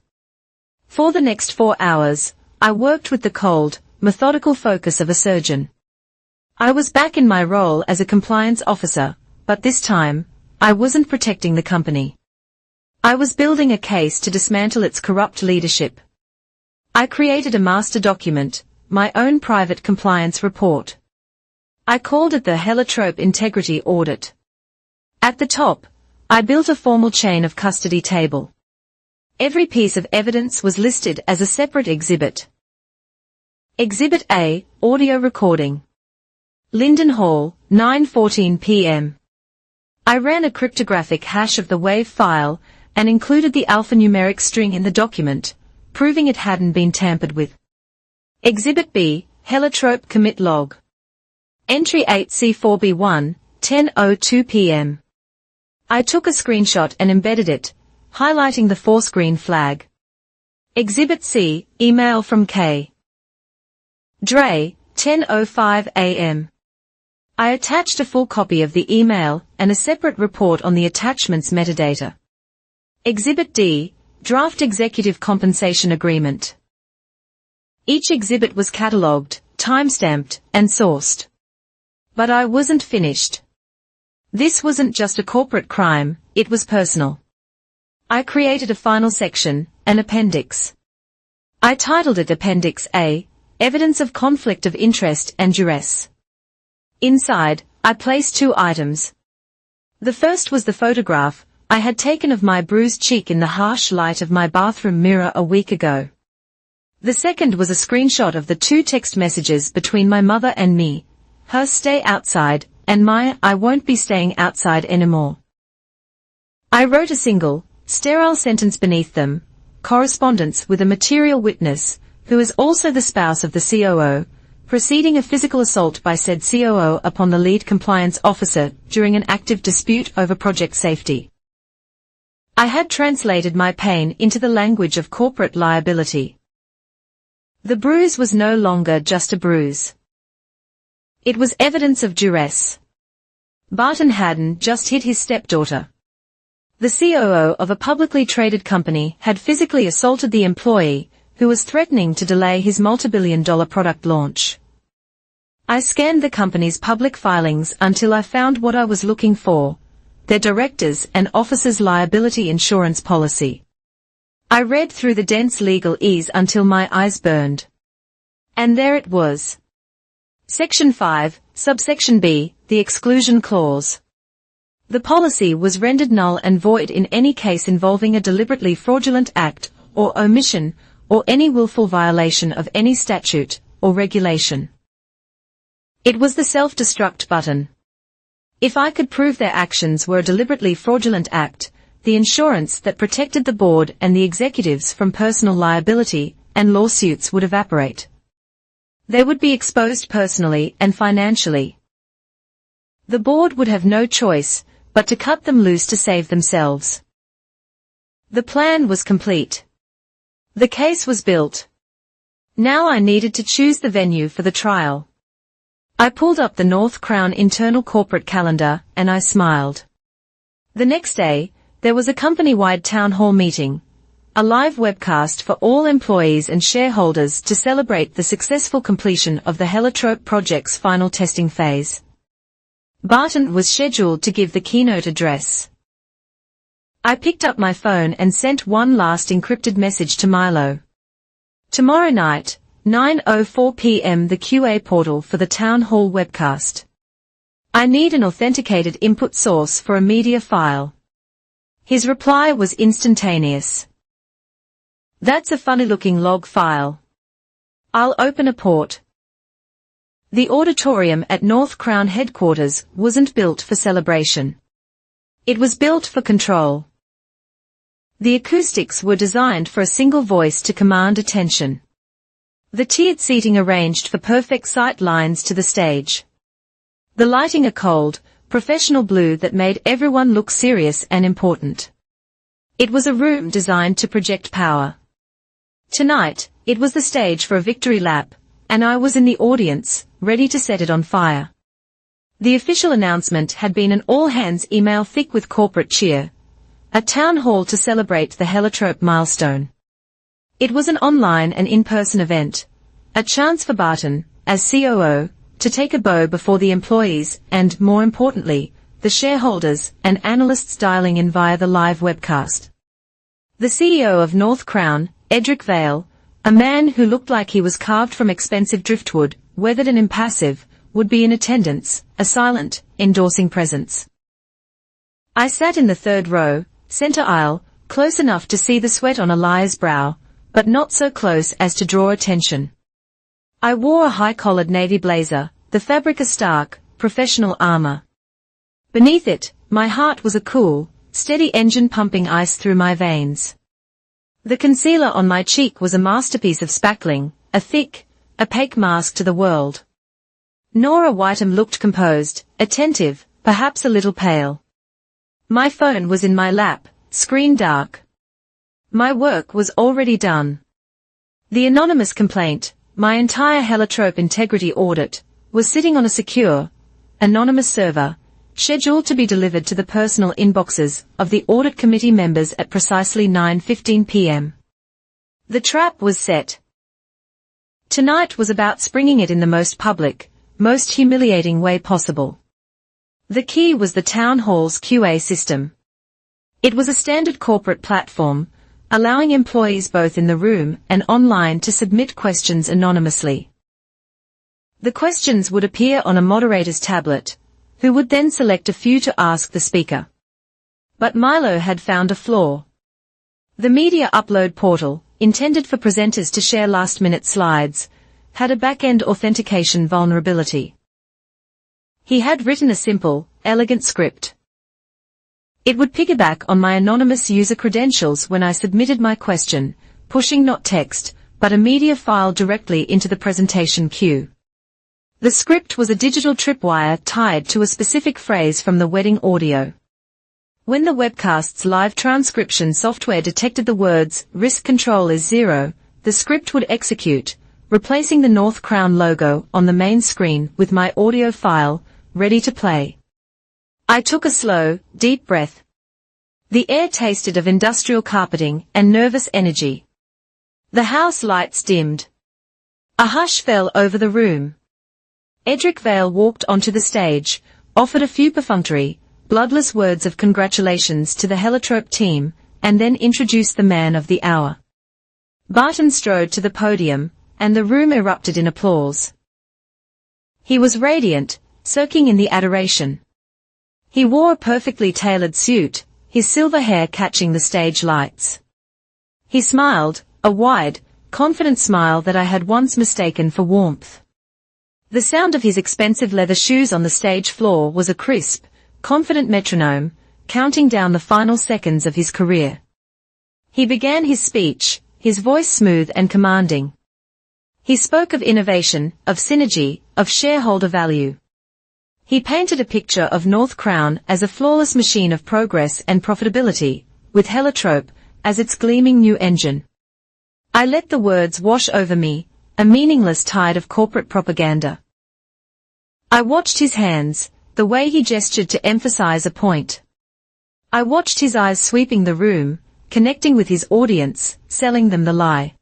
For the next 4 hours, I worked with the cold, methodical focus of a surgeon. I was back in my role as a compliance officer, but this time, I wasn't protecting the company. I was building a case to dismantle its corrupt leadership. I created a master document, my own private compliance report. I called it the Heliotrope Integrity Audit. At the top, I built a formal chain of custody table. Every piece of evidence was listed as a separate exhibit. Exhibit A, audio recording. Linden Hall, 9:14 p.m. I ran a cryptographic hash of the WAV file and included the alphanumeric string in the document, proving it hadn't been tampered with. Exhibit B, Heliotrope commit log. Entry 8C4B1, 10:02 p.m. I took a screenshot and embedded it, highlighting the 4-screen flag. Exhibit C, email from K. Dre, 10:05 a.m. I attached a full copy of the email and a separate report on the attachment's metadata. Exhibit D, draft executive compensation agreement. Each exhibit was catalogued, timestamped, and sourced. But I wasn't finished. This wasn't just a corporate crime, it was personal. I created a final section, an appendix. I titled it Appendix A, Evidence of Conflict of Interest and Duress. Inside, I placed 2 items. The first was the photograph I had taken of my bruised cheek in the harsh light of my bathroom mirror a week ago. The second was a screenshot of the 2 text messages between my mother and me, her stay outside, and my I won't be staying outside anymore. I wrote a single, sterile sentence beneath them, correspondence with a material witness, who is also the spouse of the COO, preceding a physical assault by said COO upon the lead compliance officer during an active dispute over project safety. I had translated my pain into the language of corporate liability. The bruise was no longer just a bruise. It was evidence of duress. Barton hadn't just hit his stepdaughter. The COO of a publicly traded company had physically assaulted the employee, who was threatening to delay his multi-billion-dollar product launch. I scanned the company's public filings until I found what I was looking for, their directors' and officers' liability insurance policy. I read through the dense legalese until my eyes burned. And there it was. Section 5, subsection B, the exclusion clause. The policy was rendered null and void in any case involving a deliberately fraudulent act, or omission, or any willful violation of any statute, or regulation. It was the self-destruct button. If I could prove their actions were a deliberately fraudulent act, the insurance that protected the board and the executives from personal liability and lawsuits would evaporate. They would be exposed personally and financially. The board would have no choice but to cut them loose to save themselves. The plan was complete. The case was built. Now I needed to choose the venue for the trial. I pulled up the North Crown internal corporate calendar, and I smiled. The next day, there was a company-wide town hall meeting, a live webcast for all employees and shareholders to celebrate the successful completion of the Heliotrope project's final testing phase. Barton was scheduled to give the keynote address. I picked up my phone and sent one last encrypted message to Milo. Tomorrow night, 9:04 p.m. the QA portal for the town hall webcast. I need an authenticated input source for a media file. His reply was instantaneous. That's a funny-looking log file. I'll open a port. The auditorium at North Crown headquarters wasn't built for celebration. It was built for control. The acoustics were designed for a single voice to command attention. The tiered seating arranged for perfect sight lines to the stage. The lighting a cold, professional blue that made everyone look serious and important. It was a room designed to project power. Tonight, it was the stage for a victory lap, and I was in the audience, ready to set it on fire. The official announcement had been an all-hands email thick with corporate cheer. A town hall to celebrate the Heliotrope milestone. It was an online and in-person event. A chance for Barton, as COO, to take a bow before the employees and, more importantly, the shareholders and analysts dialing in via the live webcast. The CEO of North Crown, Edric Vale, a man who looked like he was carved from expensive driftwood, weathered and impassive, would be in attendance, a silent, endorsing presence. I sat in the third row, center aisle, close enough to see the sweat on Elia's brow, but not so close as to draw attention. I wore a high-collared navy blazer, the fabric a stark, professional armor. Beneath it, my heart was a cool, steady engine pumping ice through my veins. The concealer on my cheek was a masterpiece of spackling, a thick, opaque mask to the world. Nora Whiteham looked composed, attentive, perhaps a little pale. My phone was in my lap, screen dark. My work was already done. The anonymous complaint, my entire heliotrope integrity audit, was sitting on a secure, anonymous server, scheduled to be delivered to the personal inboxes of the audit committee members at precisely 9:15 p.m. The trap was set. Tonight was about springing it in the most public, most humiliating way possible. The key was the town hall's QA system. It was a standard corporate platform, allowing employees both in the room and online to submit questions anonymously. The questions would appear on a moderator's tablet, who would then select a few to ask the speaker. But Milo had found a flaw. The media upload portal, intended for presenters to share last-minute slides, had a back-end authentication vulnerability. He had written a simple, elegant script. It would piggyback on my anonymous user credentials when I submitted my question, pushing not text, but a media file directly into the presentation queue. The script was a digital tripwire tied to a specific phrase from the wedding audio. When the webcast's live transcription software detected the words, "Risk control is 0, the script would execute, replacing the North Crown logo on the main screen with my audio file, ready to play. I took a slow, deep breath. The air tasted of industrial carpeting and nervous energy. The house lights dimmed. A hush fell over the room. Edric Vale walked onto the stage, offered a few perfunctory, bloodless words of congratulations to the heliotrope team, and then introduced the man of the hour. Barton strode to the podium, and the room erupted in applause. He was radiant, soaking in the adoration. He wore a perfectly tailored suit, his silver hair catching the stage lights. He smiled, a wide, confident smile that I had once mistaken for warmth. The sound of his expensive leather shoes on the stage floor was a crisp, confident metronome, counting down the final seconds of his career. He began his speech, his voice smooth and commanding. He spoke of innovation, of synergy, of shareholder value. He painted a picture of North Crown as a flawless machine of progress and profitability, with heliotrope as its gleaming new engine. I let the words wash over me, a meaningless tide of corporate propaganda. I watched his hands, the way he gestured to emphasize a point. I watched his eyes sweeping the room, connecting with his audience, selling them the lie.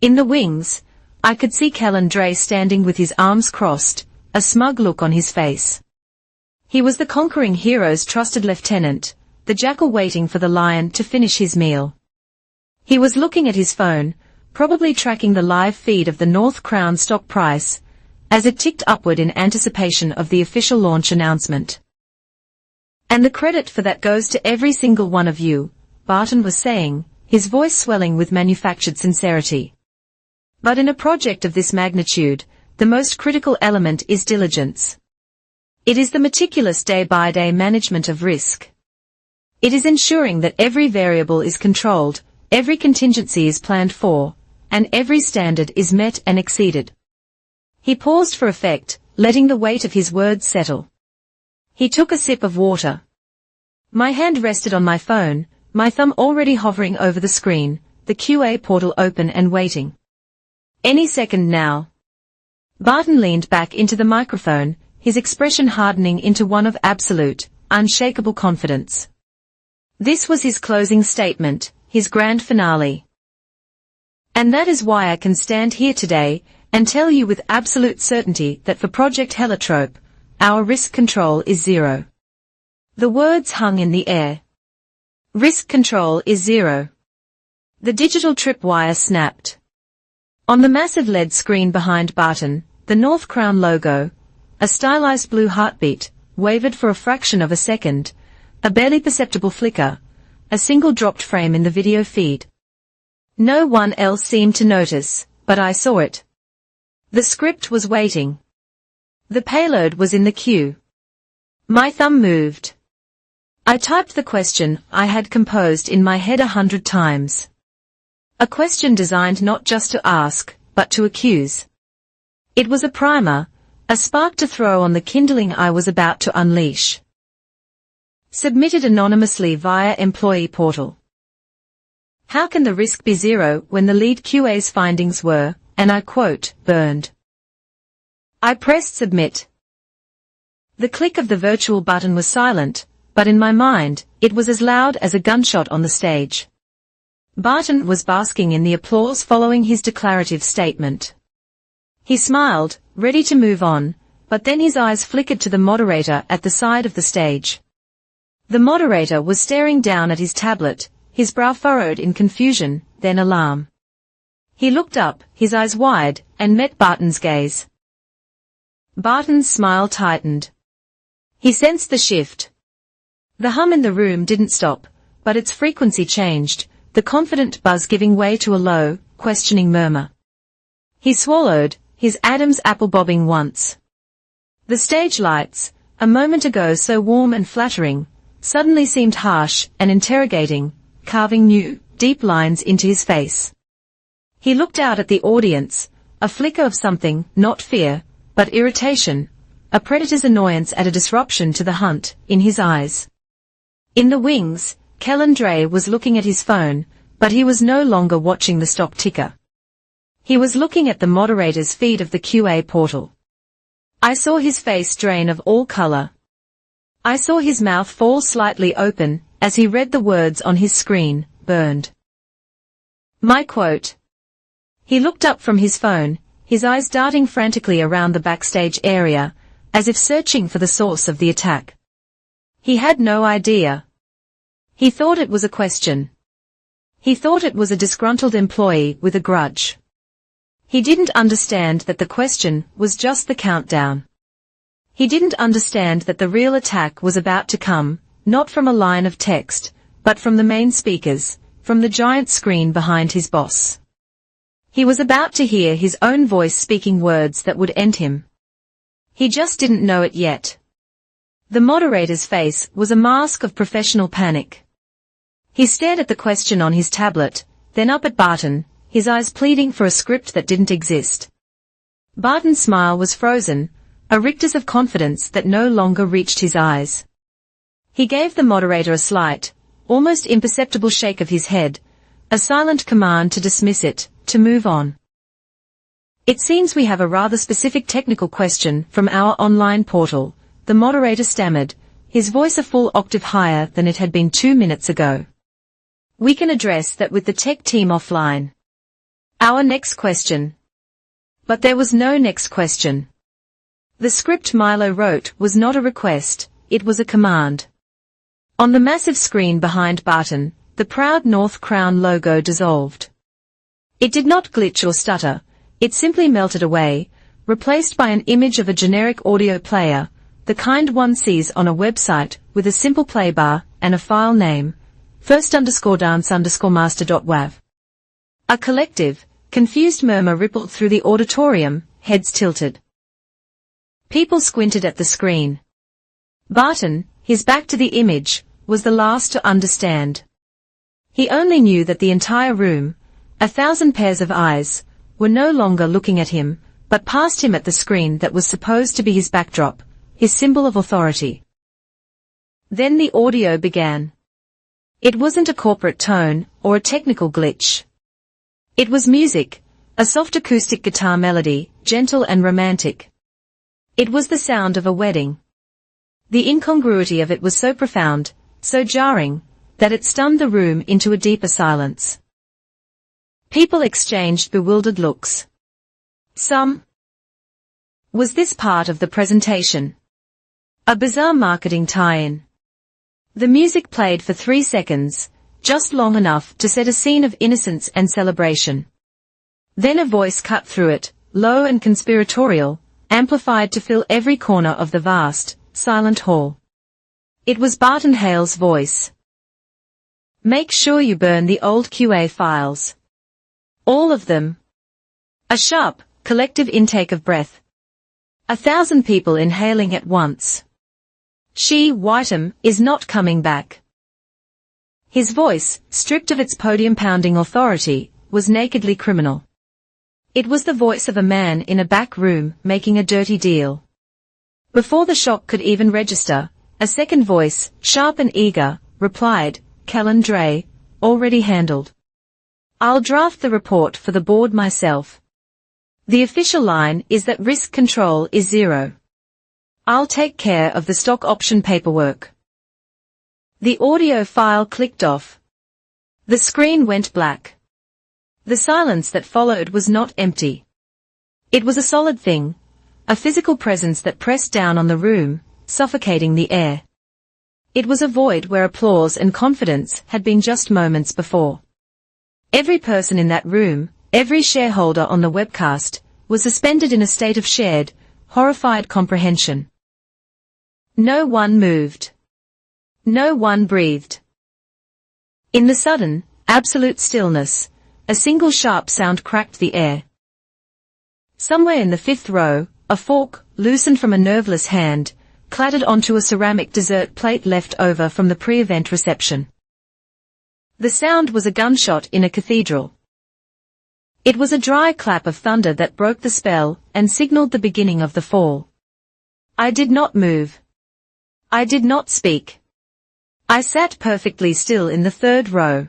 In the wings, I could see Callan Dray standing with his arms crossed, a smug look on his face. He was the conquering hero's trusted lieutenant, the jackal waiting for the lion to finish his meal. He was looking at his phone, probably tracking the live feed of the North Crown stock price, as it ticked upward in anticipation of the official launch announcement. And the credit for that goes to every single one of you, Barton was saying, his voice swelling with manufactured sincerity. But in a project of this magnitude, the most critical element is diligence. It is the meticulous day-by-day management of risk. It is ensuring that every variable is controlled, every contingency is planned for, and every standard is met and exceeded. He paused for effect, letting the weight of his words settle. He took a sip of water. My hand rested on my phone, my thumb already hovering over the screen, the QA portal open and waiting. Any second now. Barton leaned back into the microphone, his expression hardening into one of absolute, unshakable confidence. This was his closing statement, his grand finale. And that is why I can stand here today, and tell you with absolute certainty that for Project Heliotrope, our risk control is 0. The words hung in the air. Risk control is 0. The digital tripwire snapped. On the massive LED screen behind Barton, the North Crown logo, a stylized blue heartbeat, wavered for a fraction of a second, a barely perceptible flicker, a single dropped frame in the video feed. No one else seemed to notice, but I saw it. The script was waiting. The payload was in the queue. My thumb moved. I typed the question I had composed in my head 100 times. A question designed not just to ask, but to accuse. It was a primer, A spark to throw on the kindling I was about to unleash. Submitted anonymously via employee portal. How can the risk be zero when the lead QA's findings were, and I quote, burned? I pressed submit. The click of the virtual button was silent, but in my mind, it was as loud as a gunshot on the stage. Barton was basking in the applause following his declarative statement. He smiled, ready to move on, but then his eyes flickered to the moderator at the side of the stage. The moderator was staring down at his tablet, his brow furrowed in confusion, then alarm. He looked up, his eyes wide, and met Barton's gaze. Barton's smile tightened. He sensed the shift. The hum in the room didn't stop, but its frequency changed, the confident buzz giving way to a low, questioning murmur. He swallowed, his Adam's apple bobbing once. The stage lights, a moment ago so warm and flattering, suddenly seemed harsh and interrogating, carving new, deep lines into his face. He looked out at the audience, a flicker of something, not fear, but irritation, a predator's annoyance at a disruption to the hunt, in his eyes. In the wings, Kellen Dre was looking at his phone, but he was no longer watching the stock ticker. He was looking at the moderator's feed of the QA portal. I saw his face drain of all color. I saw his mouth fall slightly open, as he read the words on his screen, burned. My quote. He looked up from his phone, his eyes darting frantically around the backstage area, as if searching for the source of the attack. He had no idea. He thought it was a question. He thought it was a disgruntled employee with a grudge. He didn't understand that the question was just the countdown. He didn't understand that the real attack was about to come, not from a line of text, but from the main speakers, from the giant screen behind his boss. He was about to hear his own voice speaking words that would end him. He just didn't know it yet. The moderator's face was a mask of professional panic. He stared at the question on his tablet, then up at Barton, his eyes pleading for a script that didn't exist. Barton's smile was frozen, a rictus of confidence that no longer reached his eyes. He gave the moderator a slight, almost imperceptible shake of his head, a silent command to dismiss it, to move on. It seems we have a rather specific technical question from our online portal, the moderator stammered, his voice a full octave higher than it had been 2 minutes ago. We can address that with the tech team offline. Our next question. But there was no next question. The script Milo wrote was not a request, it was a command. On the massive screen behind Barton, the proud North Crown logo dissolved. It did not glitch or stutter, it simply melted away, replaced by an image of a generic audio player, the kind one sees on a website with a simple play bar and a file name, first_dance_master.wav. A collective, confused murmur rippled through the auditorium, heads tilted. People squinted at the screen. Barton, his back to the image, was the last to understand. He only knew that the entire room, 1,000 pairs of eyes, were no longer looking at him, but past him at the screen that was supposed to be his backdrop, his symbol of authority. Then the audio began. It wasn't a corporate tone, or a technical glitch. It was music, a soft acoustic guitar melody, gentle and romantic. It was the sound of a wedding. The incongruity of it was so profound, so jarring, that it stunned the room into a deeper silence. People exchanged bewildered looks. Some. Was this part of the presentation? A bizarre marketing tie-in. The music played for 3 seconds, just long enough to set a scene of innocence and celebration. Then a voice cut through it, low and conspiratorial, amplified to fill every corner of the vast, silent hall. It was Barton Hale's voice. Make sure you burn the old QA files. All of them. A sharp, collective intake of breath. 1,000 people inhaling at once. She, Whiteham, is not coming back. His voice, stripped of its podium-pounding authority, was nakedly criminal. It was the voice of a man in a back room making a dirty deal. Before the shock could even register, a second voice, sharp and eager, replied, "Callan Dre, already handled. I'll draft the report for the board myself. The official line is that risk control is zero. I'll take care of the stock option paperwork." The audio file clicked off. The screen went black. The silence that followed was not empty. It was a solid thing, a physical presence that pressed down on the room, suffocating the air. It was a void where applause and confidence had been just moments before. Every person in that room, every shareholder on the webcast, was suspended in a state of shared, horrified comprehension. No one moved. No one breathed. In the sudden, absolute stillness, a single sharp sound cracked the air. Somewhere in the fifth row, a fork, loosened from a nerveless hand, clattered onto a ceramic dessert plate left over from the pre-event reception. The sound was a gunshot in a cathedral. It was a dry clap of thunder that broke the spell and signaled the beginning of the fall. I did not move. I did not speak. I sat perfectly still in the third row.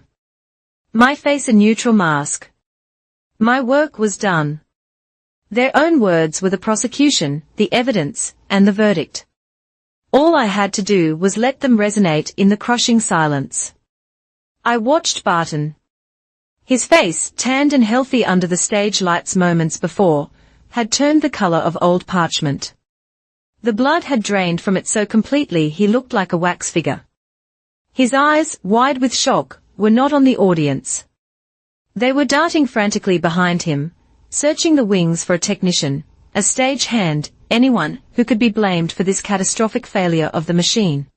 My face a neutral mask. My work was done. Their own words were the prosecution, the evidence, and the verdict. All I had to do was let them resonate in the crushing silence. I watched Barton. His face, tanned and healthy under the stage lights moments before, had turned the color of old parchment. The blood had drained from it so completely he looked like a wax figure. His eyes, wide with shock, were not on the audience. They were darting frantically behind him, searching the wings for a technician, a stage hand, anyone who could be blamed for this catastrophic failure of the machine.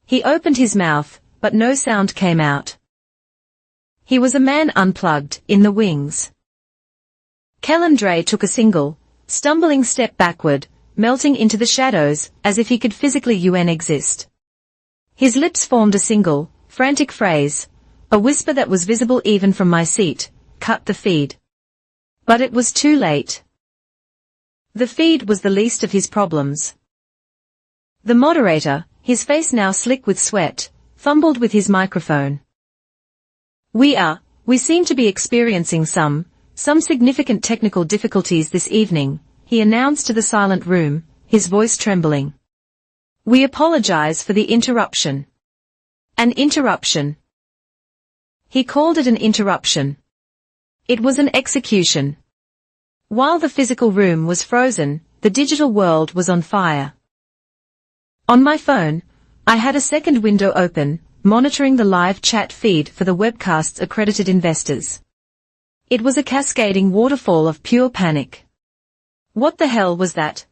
He opened his mouth, but no sound came out. He was a man unplugged, in the wings. Callan Dre took a single, stumbling step backward, melting into the shadows, as if he could physically exist. His lips formed a single, frantic phrase, a whisper that was visible even from my seat, "Cut the feed." But it was too late. The feed was the least of his problems. The moderator, his face now slick with sweat, fumbled with his microphone. We seem to be experiencing some significant technical difficulties this evening," he announced to the silent room, his voice trembling. "We apologize for the interruption." An interruption. He called it an interruption. It was an execution. While the physical room was frozen, the digital world was on fire. On my phone, I had a second window open, monitoring the live chat feed for the webcast's accredited investors. It was a cascading waterfall of pure panic. What the hell was that?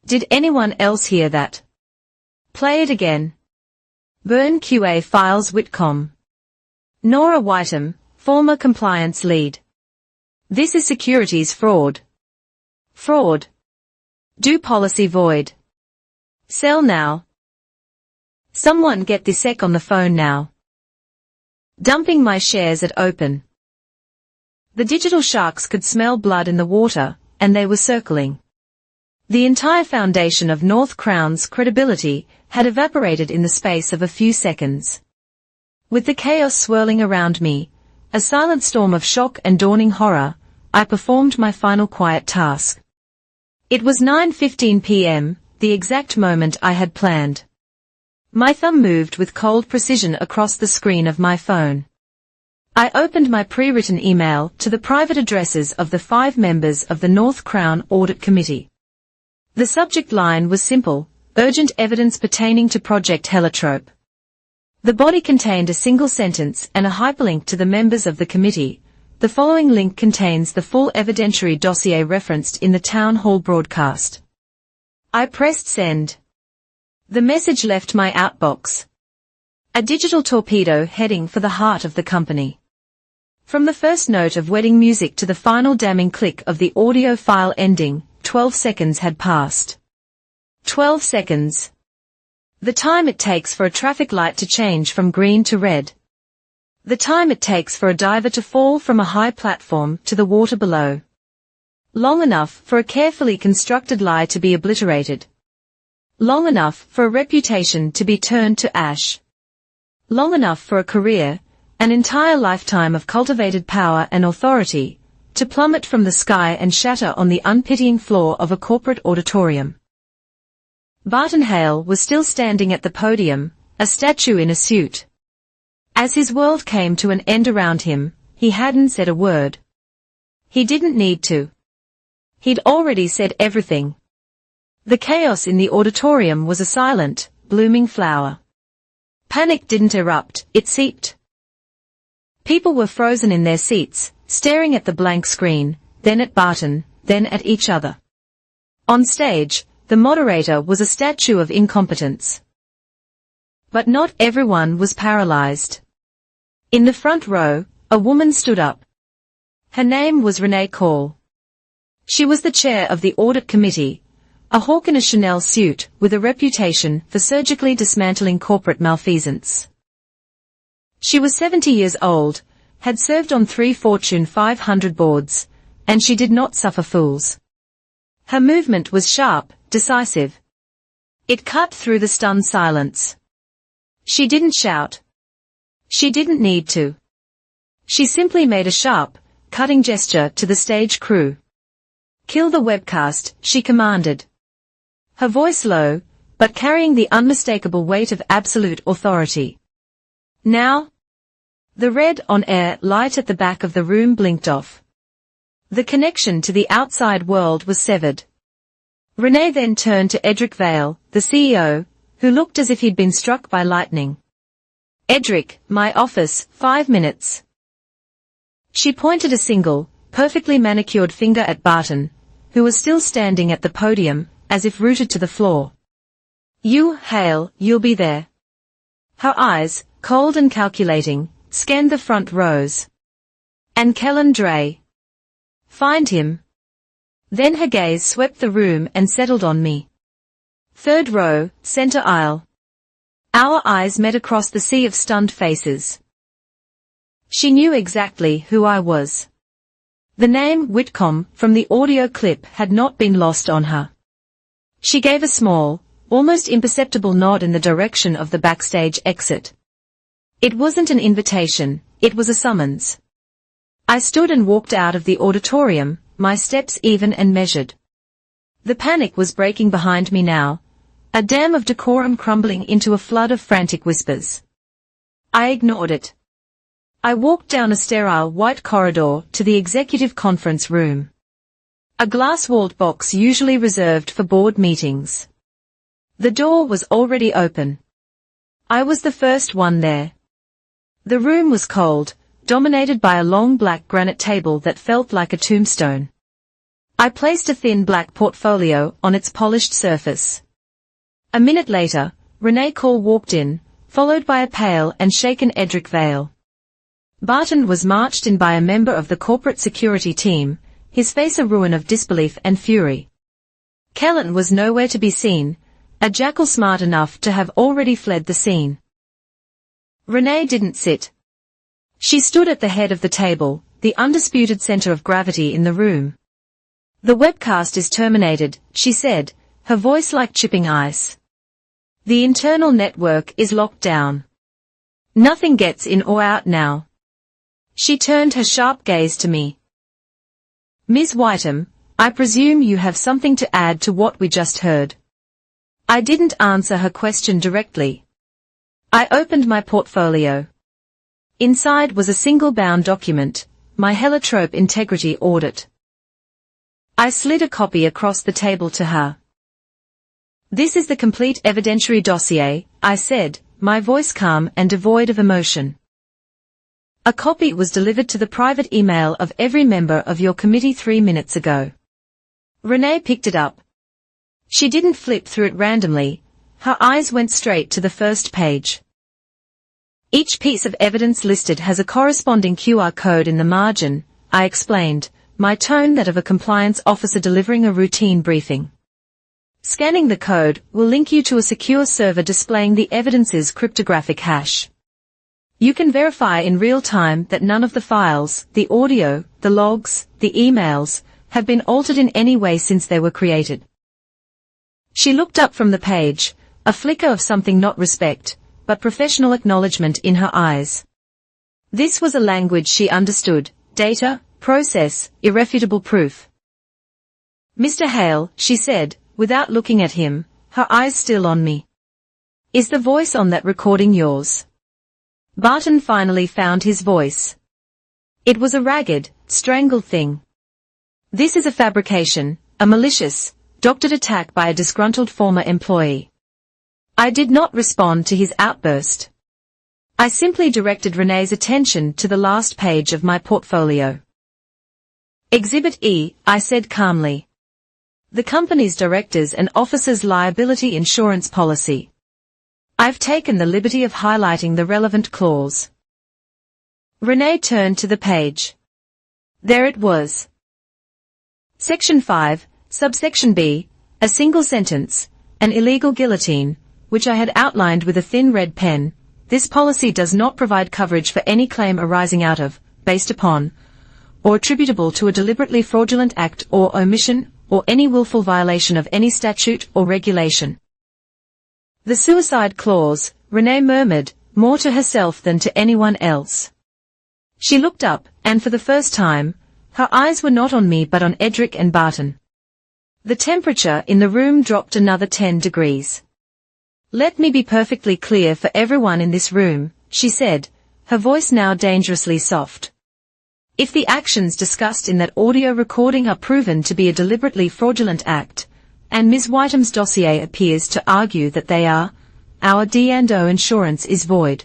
Did anyone else hear that? Play it again. Burn QA files Whitcomb. Nora Whiteham, former compliance lead. This is securities fraud. Fraud. Do policy void. Sell now. Someone get the SEC on the phone now. Dumping my shares at open. The digital sharks could smell blood in the water, and they were circling. The entire foundation of North Crown's credibility had evaporated in the space of a few seconds. With the chaos swirling around me, a silent storm of shock and dawning horror, I performed my final quiet task. It was 9:15 p.m., the exact moment I had planned. My thumb moved with cold precision across the screen of my phone. I opened my pre-written email to the private addresses of the 5 members of the North Crown Audit Committee. The subject line was simple: urgent evidence pertaining to Project Heliotrope. The body contained a single sentence and a hyperlink to the members of the committee. The following link contains the full evidentiary dossier referenced in the town hall broadcast. I pressed send. The message left my outbox. A digital torpedo heading for the heart of the company. From the first note of wedding music to the final damning click of the audio file ending, 12 seconds had passed. 12 seconds. The time it takes for a traffic light to change from green to red. The time it takes for a diver to fall from a high platform to the water below. Long enough for a carefully constructed lie to be obliterated. Long enough for a reputation to be turned to ash. Long enough for a career, an entire lifetime of cultivated power and authority, to plummet from the sky and shatter on the unpitying floor of a corporate auditorium. Barton Hale was still standing at the podium, a statue in a suit. As his world came to an end around him, he hadn't said a word. He didn't need to. He'd already said everything. The chaos in the auditorium was a silent, blooming flower. Panic didn't erupt, it seeped. People were frozen in their seats, staring at the blank screen, then at Barton, then at each other. On stage, the moderator was a statue of incompetence. But not everyone was paralyzed. In the front row, a woman stood up. Her name was Renee Call. She was the chair of the audit committee, a hawk in a Chanel suit with a reputation for surgically dismantling corporate malfeasance. She was 70 years old, had served on 3 Fortune 500 boards, and she did not suffer fools. Her movement was sharp, decisive. It cut through the stunned silence. She didn't shout. She didn't need to. She simply made a sharp, cutting gesture to the stage crew. "Kill the webcast," she commanded. Her voice low, but carrying the unmistakable weight of absolute authority. "Now?" The red on-air light at the back of the room blinked off. The connection to the outside world was severed. Renee then turned to Edric Vale, the CEO, who looked as if he'd been struck by lightning. "Edric, my office, 5 minutes." She pointed a single, perfectly manicured finger at Barton, who was still standing at the podium, as if rooted to the floor. "You, Hale, you'll be there." Her eyes, cold and calculating, scanned the front rows. "And Kellen Dre. Find him." Then her gaze swept the room and settled on me. 3rd row, center aisle. Our eyes met across the sea of stunned faces. She knew exactly who I was. The name Whitcomb from the audio clip had not been lost on her. She gave a small, almost imperceptible nod in the direction of the backstage exit. It wasn't an invitation, it was a summons. I stood and walked out of the auditorium, my steps even and measured. The panic was breaking behind me now, a dam of decorum crumbling into a flood of frantic whispers. I ignored it. I walked down a sterile white corridor to the executive conference room. A glass-walled box usually reserved for board meetings. The door was already open. I was the first one there. The room was cold, dominated by a long black granite table that felt like a tombstone. I placed a thin black portfolio on its polished surface. A minute later, Renee Call walked in, followed by a pale and shaken Edric Vale. Barton was marched in by a member of the corporate security team, his face a ruin of disbelief and fury. Kellen was nowhere to be seen, a jackal smart enough to have already fled the scene. Renee didn't sit. She stood at the head of the table, the undisputed center of gravity in the room. "The webcast is terminated," she said, her voice like chipping ice. "The internal network is locked down. Nothing gets in or out now." She turned her sharp gaze to me. "Ms. Whiteham, I presume you have something to add to what we just heard." I didn't answer her question directly. I opened my portfolio. Inside was a single bound document, my heliotrope integrity audit. I slid a copy across the table to her. "This is the complete evidentiary dossier," I said, my voice calm and devoid of emotion. "A copy was delivered to the private email of every member of your committee 3 minutes ago." Renee picked it up. She didn't flip through it randomly, her eyes went straight to the first page. "Each piece of evidence listed has a corresponding QR code in the margin," I explained, my tone that of a compliance officer delivering a routine briefing. "Scanning the code will link you to a secure server displaying the evidence's cryptographic hash. You can verify in real time that none of the files, the audio, the logs, the emails, have been altered in any way since they were created. She looked up from the page, a flicker of something not respect, but professional acknowledgement in her eyes. This was a language she understood: data, process, irrefutable proof. "Mr. Hale," she said, without looking at him, her eyes still on me. "Is the voice on that recording yours?" Barton finally found his voice. It was a ragged, strangled thing. "This is a fabrication, a malicious, doctored attack by a disgruntled former employee." I did not respond to his outburst. I simply directed Renee's attention to the last page of my portfolio. "Exhibit E," I said calmly. "The company's directors' and officers' liability insurance policy. I've taken the liberty of highlighting the relevant clause." Renee turned to the page. There it was. Section 5, subsection B, a single sentence, an illegal guillotine, which I had outlined with a thin red pen. "This policy does not provide coverage for any claim arising out of, based upon, or attributable to a deliberately fraudulent act or omission, or any willful violation of any statute or regulation." "The suicide clause," Renee murmured, more to herself than to anyone else. She looked up, and for the first time, her eyes were not on me but on Edric and Barton. The temperature in the room dropped another 10 degrees. "Let me be perfectly clear for everyone in this room," she said, her voice now dangerously soft. "If the actions discussed in that audio recording are proven to be a deliberately fraudulent act, and Ms. Whiteham's dossier appears to argue that they are, our D&O insurance is void.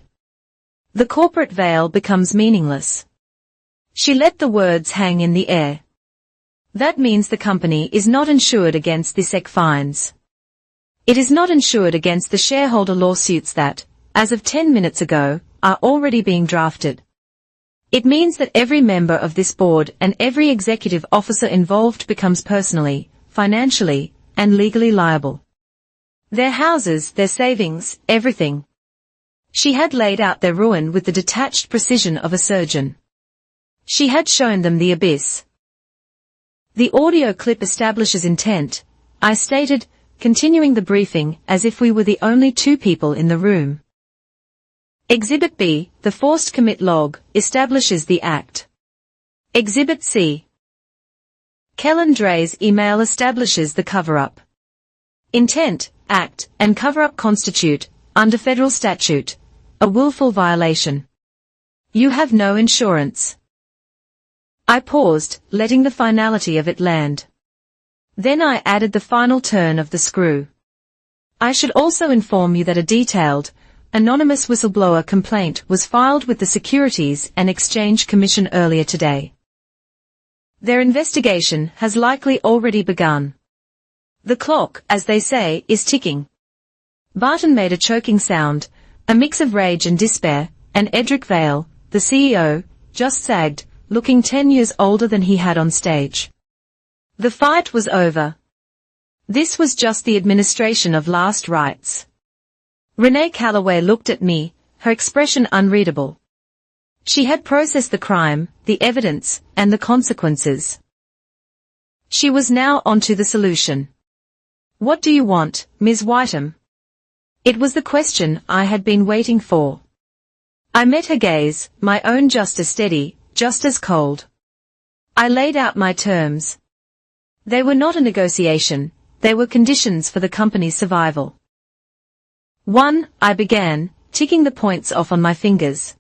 The corporate veil becomes meaningless." She let the words hang in the air. "That means the company is not insured against the SEC fines. It is not insured against the shareholder lawsuits that, as of 10 minutes ago, are already being drafted. It means that every member of this board and every executive officer involved becomes personally, financially, and legally liable. Their houses, their savings, everything." She had laid out their ruin with the detached precision of a surgeon. She had shown them the abyss. "The audio clip establishes intent," I stated, continuing the briefing as if we were the only two people in the room. "Exhibit B, the forced commit log, establishes the act. Exhibit C. Kellen Dre's email establishes the cover-up. Intent, act, and cover-up constitute, under federal statute, a willful violation. You have no insurance." I paused, letting the finality of it land. Then I added the final turn of the screw. "I should also inform you that a detailed, anonymous whistleblower complaint was filed with the Securities and Exchange Commission earlier today. Their investigation has likely already begun. The clock, as they say, is ticking." Barton made a choking sound, a mix of rage and despair, and Edric Vale, the CEO, just sagged, looking 10 years older than he had on stage. The fight was over. This was just the administration of last rites. Renee Calloway looked at me, her expression unreadable. She had processed the crime, the evidence, and the consequences. She was now onto the solution. "What do you want, Ms. Whiteham?" It was the question I had been waiting for. I met her gaze, my own just as steady, just as cold. I laid out my terms. They were not a negotiation, they were conditions for the company's survival. 1, I began, ticking the points off on my fingers.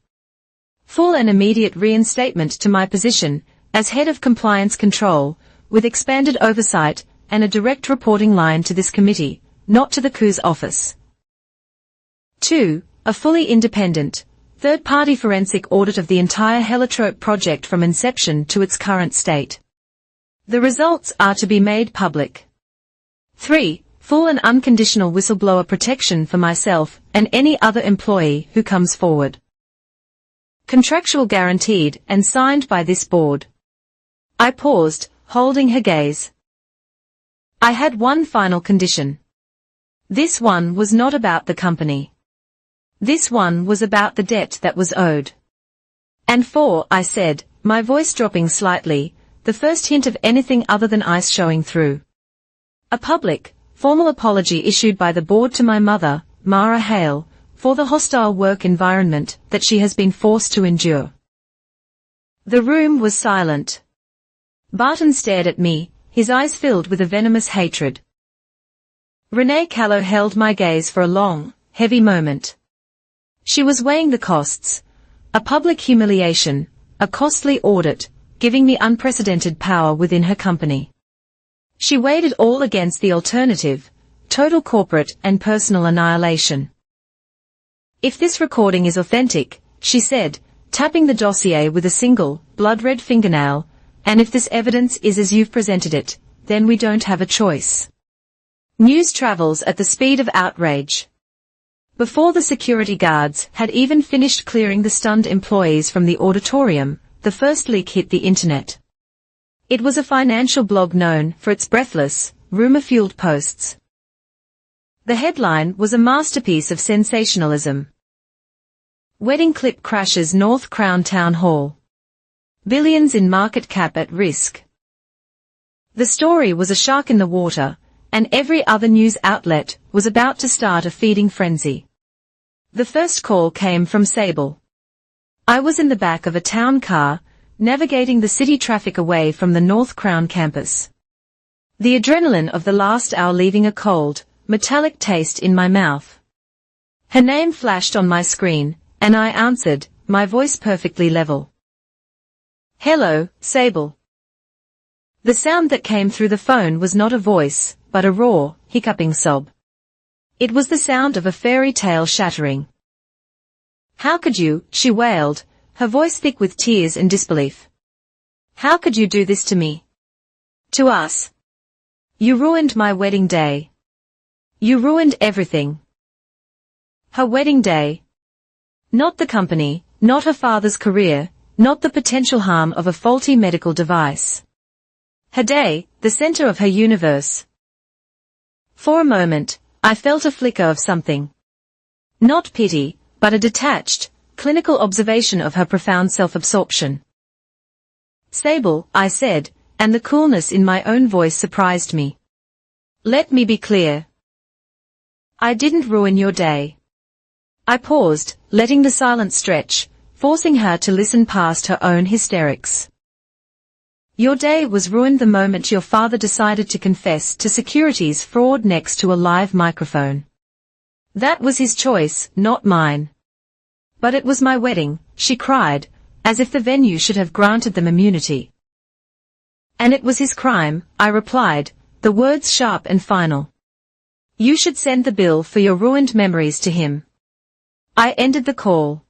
Full and immediate reinstatement to my position as head of compliance control, with expanded oversight and a direct reporting line to this committee, not to the COO's office. 2, a fully independent, third-party forensic audit of the entire heliotrope project from inception to its current state. The results are to be made public. 3, full and unconditional whistleblower protection for myself and any other employee who comes forward. Contractual guaranteed and signed by this board. I paused, holding her gaze. I had one final condition. This one was not about the company. This one was about the debt that was owed. And 4, I said, my voice dropping slightly, the first hint of anything other than ice showing through. A public, formal apology issued by the board to my mother, Mara Hale, for the hostile work environment that she has been forced to endure. The room was silent. Barton stared at me, his eyes filled with a venomous hatred. Renee Callow held my gaze for a long, heavy moment. She was weighing the costs. A public humiliation, a costly audit, giving me unprecedented power within her company. She weighed it all against the alternative, total corporate and personal annihilation. If this recording is authentic, she said, tapping the dossier with a single, blood-red fingernail, and if this evidence is as you've presented it, then we don't have a choice. News travels at the speed of outrage. Before the security guards had even finished clearing the stunned employees from the auditorium, the first leak hit the internet. It was a financial blog known for its breathless, rumor-fueled posts. The headline was a masterpiece of sensationalism. Wedding clip crashes North Crown Town Hall. Billions in market cap at risk. The story was a shark in the water, and every other news outlet was about to start a feeding frenzy. The first call came from Sable. I was in the back of a town car, navigating the city traffic away from the North Crown campus. The adrenaline of the last hour leaving a cold, metallic taste in my mouth. Her name flashed on my screen, and I answered, my voice perfectly level. Hello, Sable. The sound that came through the phone was not a voice, but a raw, hiccuping sob. It was the sound of a fairy tale shattering. How could you, she wailed, her voice thick with tears and disbelief. How could you do this to me? To us. You ruined my wedding day. You ruined everything. Her wedding day. Not the company, not her father's career, not the potential harm of a faulty medical device. Her day, the center of her universe. For a moment, I felt a flicker of something. Not pity, but a detached, clinical observation of her profound self-absorption. Sable, I said, and the coolness in my own voice surprised me. Let me be clear. I didn't ruin your day. I paused, letting the silence stretch, forcing her to listen past her own hysterics. Your day was ruined the moment your father decided to confess to security's fraud next to a live microphone. That was his choice, not mine. But it was my wedding, she cried, as if the venue should have granted them immunity. And it was his crime, I replied, the words sharp and final. You should send the bill for your ruined memories to him. I ended the call.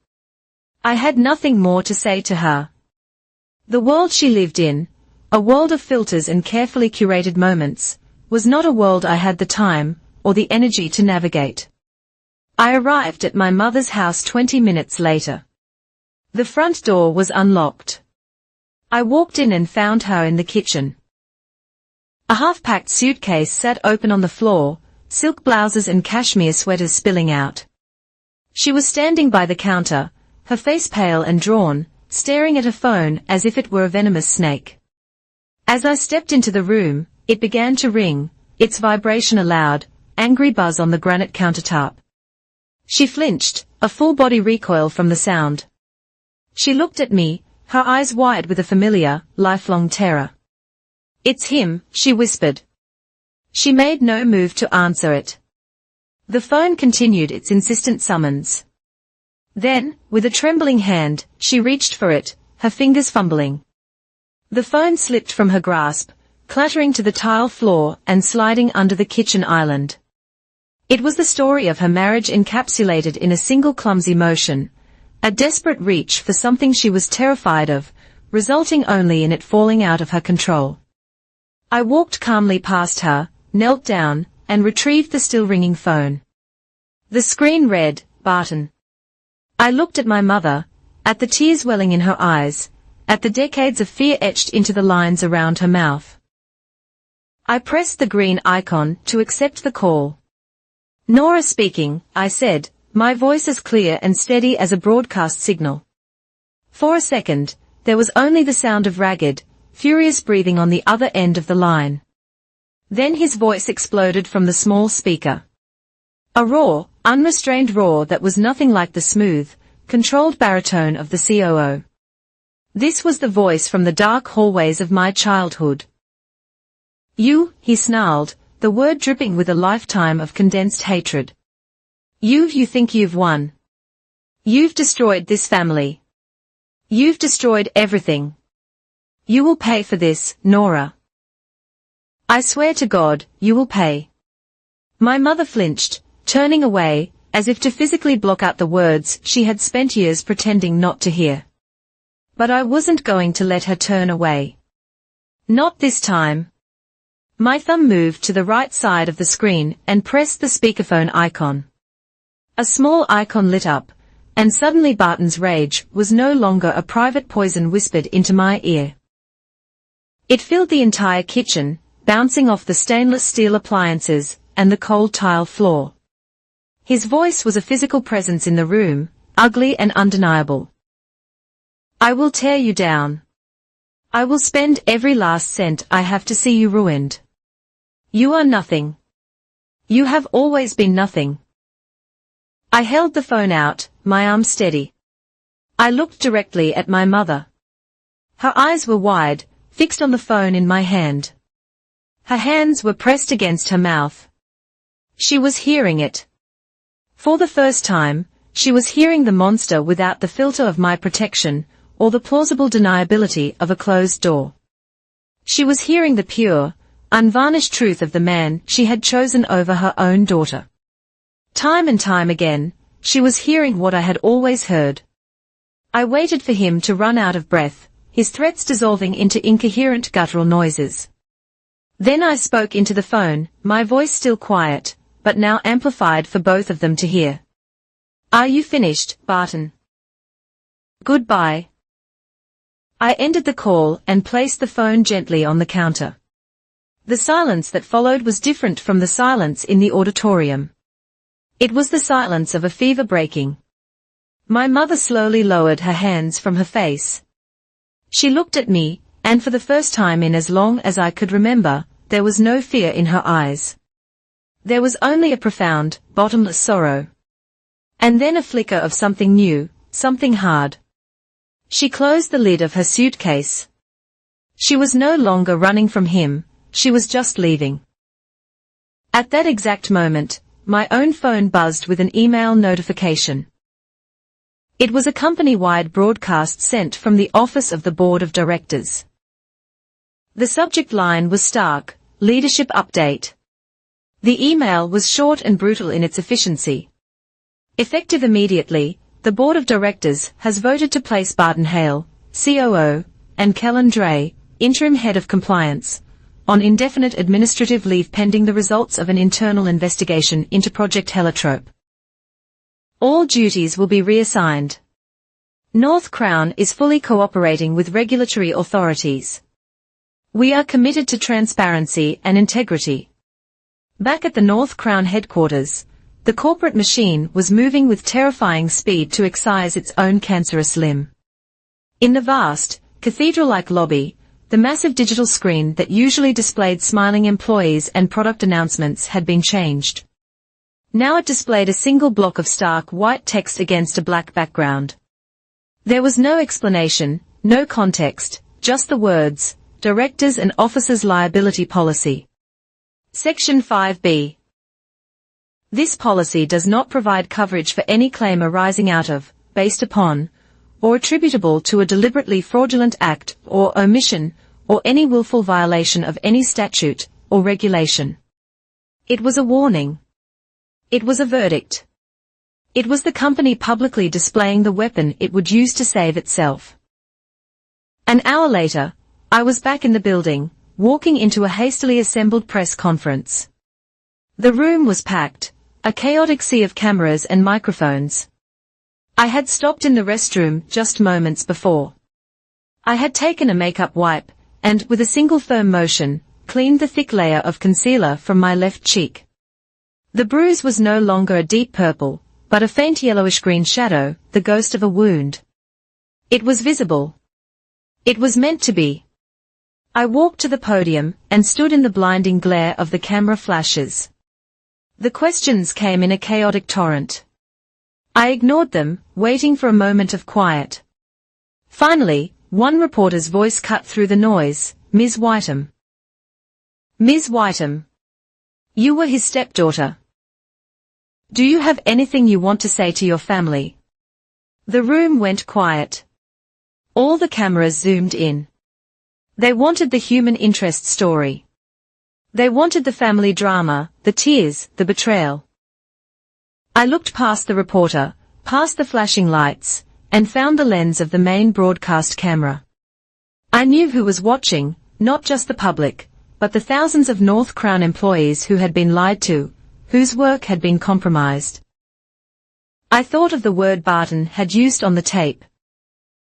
I had nothing more to say to her. The world she lived in, a world of filters and carefully curated moments, was not a world I had the time, or the energy to navigate. I arrived at my mother's house 20 minutes later. The front door was unlocked. I walked in and found her in the kitchen. A half-packed suitcase sat open on the floor, silk blouses and cashmere sweaters spilling out. She was standing by the counter, her face pale and drawn, staring at her phone as if it were a venomous snake. As I stepped into the room, it began to ring, its vibration a loud, angry buzz on the granite countertop. She flinched, a full-body recoil from the sound. She looked at me, her eyes wide with a familiar, lifelong terror. It's him, she whispered. She made no move to answer it. The phone continued its insistent summons. Then, with a trembling hand, she reached for it, her fingers fumbling. The phone slipped from her grasp, clattering to the tile floor and sliding under the kitchen island. It was the story of her marriage encapsulated in a single clumsy motion, a desperate reach for something she was terrified of, resulting only in it falling out of her control. I walked calmly past her, knelt down, and retrieved the still ringing phone. The screen read, Barton. I looked at my mother, at the tears welling in her eyes, at the decades of fear etched into the lines around her mouth. I pressed the green icon to accept the call. Nora speaking, I said, my voice as clear and steady as a broadcast signal. For a second, there was only the sound of ragged, furious breathing on the other end of the line. Then his voice exploded from the small speaker. A raw, unrestrained roar that was nothing like the smooth, controlled baritone of the COO. This was the voice from the dark hallways of my childhood. "You," he snarled, the word dripping with a lifetime of condensed hatred. You think you've won. You've destroyed this family. You've destroyed everything. You will pay for this, Nora. I swear to God, you will pay." My mother flinched, turning away, as if to physically block out the words she had spent years pretending not to hear. But I wasn't going to let her turn away. Not this time. My thumb moved to the right side of the screen and pressed the speakerphone icon. A small icon lit up, and suddenly Barton's rage was no longer a private poison whispered into my ear. It filled the entire kitchen, bouncing off the stainless steel appliances and the cold tile floor. His voice was a physical presence in the room, ugly and undeniable. "I will tear you down. I will spend every last cent I have to see you ruined. You are nothing. You have always been nothing." I held the phone out, my arm steady. I looked directly at my mother. Her eyes were wide, fixed on the phone in my hand. Her hands were pressed against her mouth. She was hearing it. For the first time, she was hearing the monster without the filter of my protection, or the plausible deniability of a closed door. She was hearing the pure, unvarnished truth of the man she had chosen over her own daughter. Time and time again, she was hearing what I had always heard. I waited for him to run out of breath, his threats dissolving into incoherent guttural noises. Then I spoke into the phone, my voice still quiet, but now amplified for both of them to hear. "Are you finished, Barton? Goodbye." I ended the call and placed the phone gently on the counter. The silence that followed was different from the silence in the auditorium. It was the silence of a fever breaking. My mother slowly lowered her hands from her face. She looked at me, and for the first time in as long as I could remember, there was no fear in her eyes. There was only a profound, bottomless sorrow. And then a flicker of something new, something hard. She closed the lid of her suitcase. She was no longer running from him, she was just leaving. At that exact moment, my own phone buzzed with an email notification. It was a company-wide broadcast sent from the office of the board of directors. The subject line was stark, leadership update. The email was short and brutal in its efficiency. Effective immediately, the board of directors has voted to place Barton Hale, COO, and Kellen Dre, interim head of compliance, on indefinite administrative leave pending the results of an internal investigation into Project Heliotrope. All duties will be reassigned. North Crown is fully cooperating with regulatory authorities. We are committed to transparency and integrity. Back at the North Crown headquarters, the corporate machine was moving with terrifying speed to excise its own cancerous limb. In the vast, cathedral-like lobby, the massive digital screen that usually displayed smiling employees and product announcements had been changed. Now it displayed a single block of stark white text against a black background. There was no explanation, no context, just the words, Directors and Officers Liability Policy. Section 5B. This policy does not provide coverage for any claim arising out of, based upon, or attributable to a deliberately fraudulent act or omission, or any willful violation of any statute or regulation. It was a warning. It was a verdict. It was the company publicly displaying the weapon it would use to save itself. An hour later, I was back in the building, walking into a hastily assembled press conference. The room was packed, a chaotic sea of cameras and microphones. I had stopped in the restroom just moments before. I had taken a makeup wipe, and with a single firm motion, cleaned the thick layer of concealer from my left cheek. The bruise was no longer a deep purple, but a faint yellowish-green shadow, the ghost of a wound. It was visible. It was meant to be. I walked to the podium and stood in the blinding glare of the camera flashes. The questions came in a chaotic torrent. I ignored them, waiting for a moment of quiet. Finally, one reporter's voice cut through the noise. "Ms. Whiteham. Ms. Whiteham. You were his stepdaughter. Do you have anything you want to say to your family?" The room went quiet. All the cameras zoomed in. They wanted the human interest story. They wanted the family drama, the tears, the betrayal. I looked past the reporter, past the flashing lights, and found the lens of the main broadcast camera. I knew who was watching, not just the public, but the thousands of North Crown employees who had been lied to, whose work had been compromised. I thought of the word Barton had used on the tape.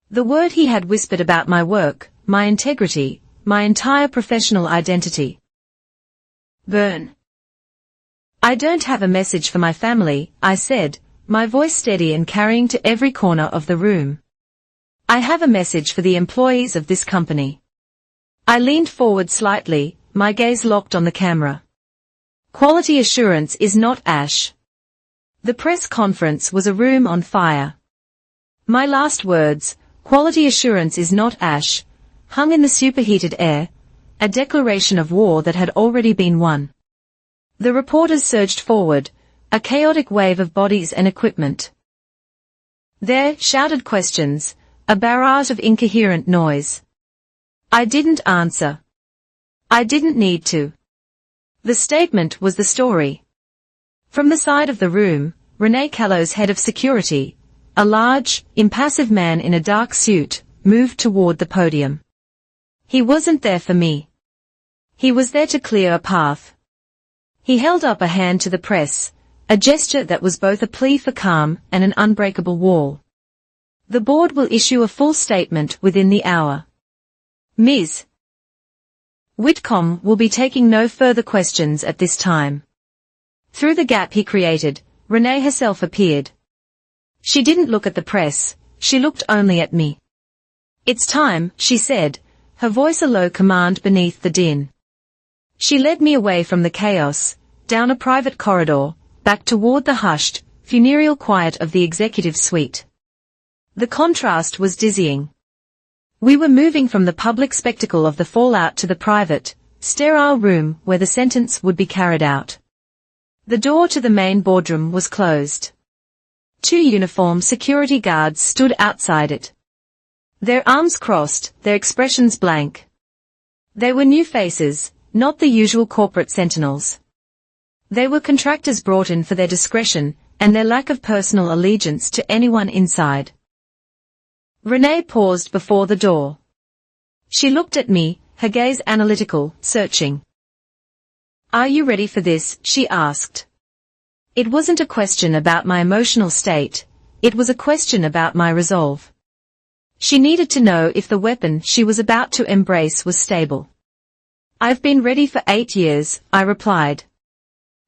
The word he had whispered about my work, my integrity, my entire professional identity. Burn. "I don't have a message for my family," I said, my voice steady and carrying to every corner of the room. "I have a message for the employees of this company." I leaned forward slightly, my gaze locked on the camera. Quality assurance is not ash. The press conference was a room on fire. My last words, "Quality assurance is not ash," hung in the superheated air, a declaration of war that had already been won. The reporters surged forward, a chaotic wave of bodies and equipment. There, shouted questions, a barrage of incoherent noise. I didn't answer. I didn't need to. The statement was the story. From the side of the room, René Callow's head of security, a large, impassive man in a dark suit, moved toward the podium. He wasn't there for me. He was there to clear a path. He held up a hand to the press, a gesture that was both a plea for calm and an unbreakable wall. "The board will issue a full statement within the hour. Ms. Whitcomb will be taking no further questions at this time." Through the gap he created, Renee herself appeared. She didn't look at the press, she looked only at me. "It's time," she said, her voice a low command beneath the din. She led me away from the chaos, down a private corridor, back toward the hushed, funereal quiet of the executive suite. The contrast was dizzying. We were moving from the public spectacle of the fallout to the private, sterile room where the sentence would be carried out. The door to the main boardroom was closed. 2 uniformed security guards stood outside it. Their arms crossed, their expressions blank. They were new faces, not the usual corporate sentinels. They were contractors brought in for their discretion and their lack of personal allegiance to anyone inside. Renee paused before the door. She looked at me, her gaze analytical, searching. "Are you ready for this?" she asked. It wasn't a question about my emotional state, it was a question about my resolve. She needed to know if the weapon she was about to embrace was stable. "I've been ready for 8 years," I replied.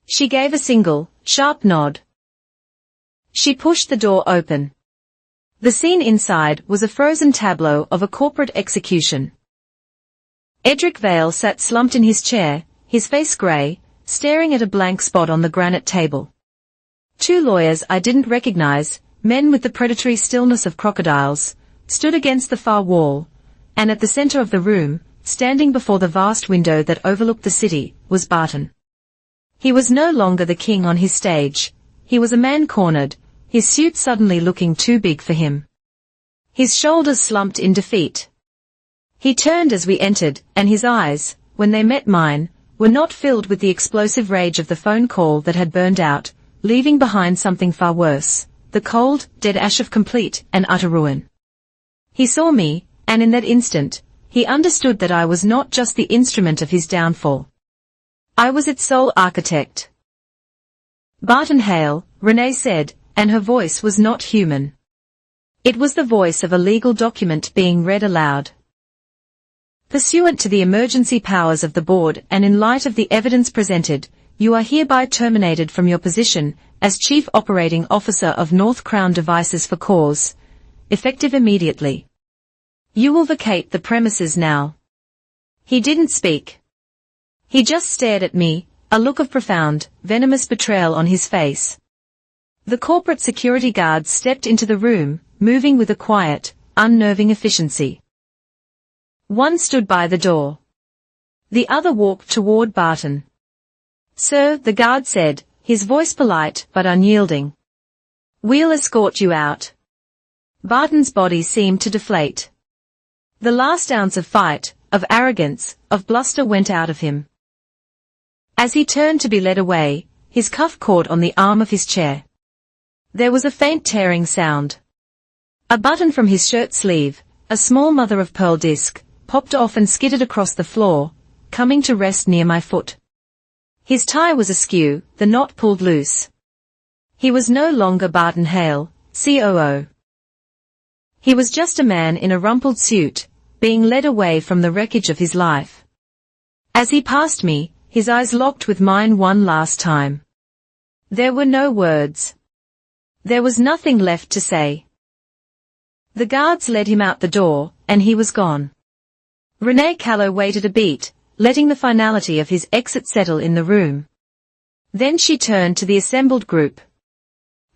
She gave a single, sharp nod. She pushed the door open. The scene inside was a frozen tableau of a corporate execution. Edric Vale sat slumped in his chair, his face grey, staring at a blank spot on the granite table. 2 lawyers I didn't recognize, men with the predatory stillness of crocodiles, stood against the far wall, and at the center of the room, standing before the vast window that overlooked the city, was Barton. He was no longer the king on his stage. He was a man cornered, his suit suddenly looking too big for him. His shoulders slumped in defeat. He turned as we entered, and his eyes, when they met mine, were not filled with the explosive rage of the phone call that had burned out, leaving behind something far worse, the cold, dead ash of complete and utter ruin. He saw me, and in that instant, he understood that I was not just the instrument of his downfall. I was its sole architect. "Barton Hale," Renee said, and her voice was not human. It was the voice of a legal document being read aloud. "Pursuant to the emergency powers of the board and in light of the evidence presented, you are hereby terminated from your position as Chief Operating Officer of North Crown Devices for cause, effective immediately. You will vacate the premises now." He didn't speak. He just stared at me, a look of profound, venomous betrayal on his face. The corporate security guards stepped into the room, moving with a quiet, unnerving efficiency. One stood by the door. The other walked toward Barton. "Sir," the guard said, his voice polite but unyielding. "We'll escort you out." Barton's body seemed to deflate. The last ounce of fight, of arrogance, of bluster went out of him. As he turned to be led away, his cuff caught on the arm of his chair. There was a faint tearing sound. A button from his shirt sleeve, a small mother-of-pearl disc, popped off and skidded across the floor, coming to rest near my foot. His tie was askew, the knot pulled loose. He was no longer Barton Hale, COO. He was just a man in a rumpled suit, being led away from the wreckage of his life. As he passed me, his eyes locked with mine one last time. There were no words. There was nothing left to say. The guards led him out the door, and he was gone. Renee Callow waited a beat, letting the finality of his exit settle in the room. Then she turned to the assembled group.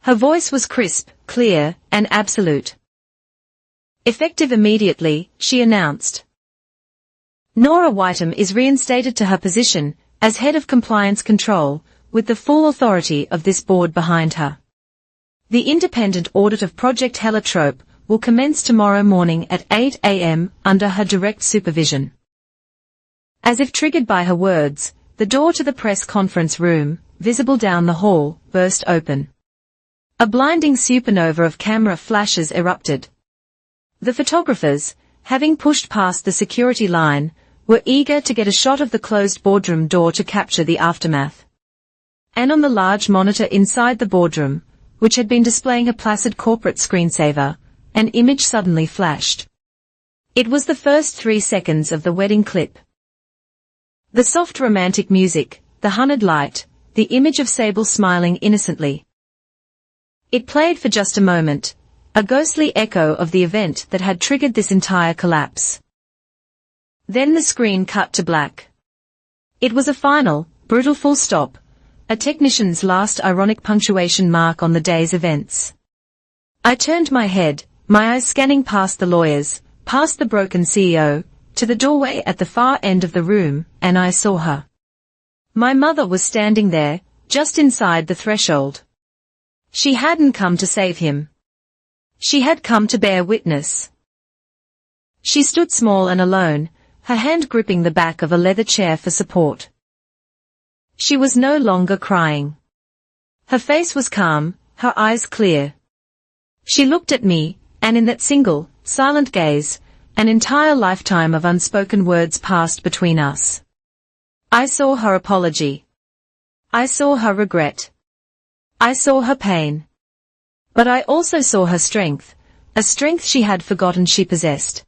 Her voice was crisp, clear, and absolute. Effective immediately, she announced. Nora Whiteham is reinstated to her position as head of compliance control, with the full authority of this board behind her. The independent audit of Project Heliotrope will commence tomorrow morning at 8 a.m. under her direct supervision. As if triggered by her words, the door to the press conference room, visible down the hall, burst open. A blinding supernova of camera flashes erupted. The photographers, having pushed past the security line, were eager to get a shot of the closed boardroom door to capture the aftermath. And on the large monitor inside the boardroom, which had been displaying a placid corporate screensaver, an image suddenly flashed. It was the first 3 seconds of the wedding clip. The soft romantic music, the hunted light, the image of Sable smiling innocently. It played for just a moment, a ghostly echo of the event that had triggered this entire collapse. Then the screen cut to black. It was a final, brutal full stop, a technician's last ironic punctuation mark on the day's events. I turned my head, my eyes scanning past the lawyers, past the broken CEO, to the doorway at the far end of the room, and I saw her. My mother was standing there, just inside the threshold. She hadn't come to save him. She had come to bear witness. She stood small and alone, her hand gripping the back of a leather chair for support. She was no longer crying. Her face was calm, her eyes clear. She looked at me, and in that single, silent gaze, an entire lifetime of unspoken words passed between us. I saw her apology. I saw her regret. I saw her pain. But I also saw her strength, a strength she had forgotten she possessed.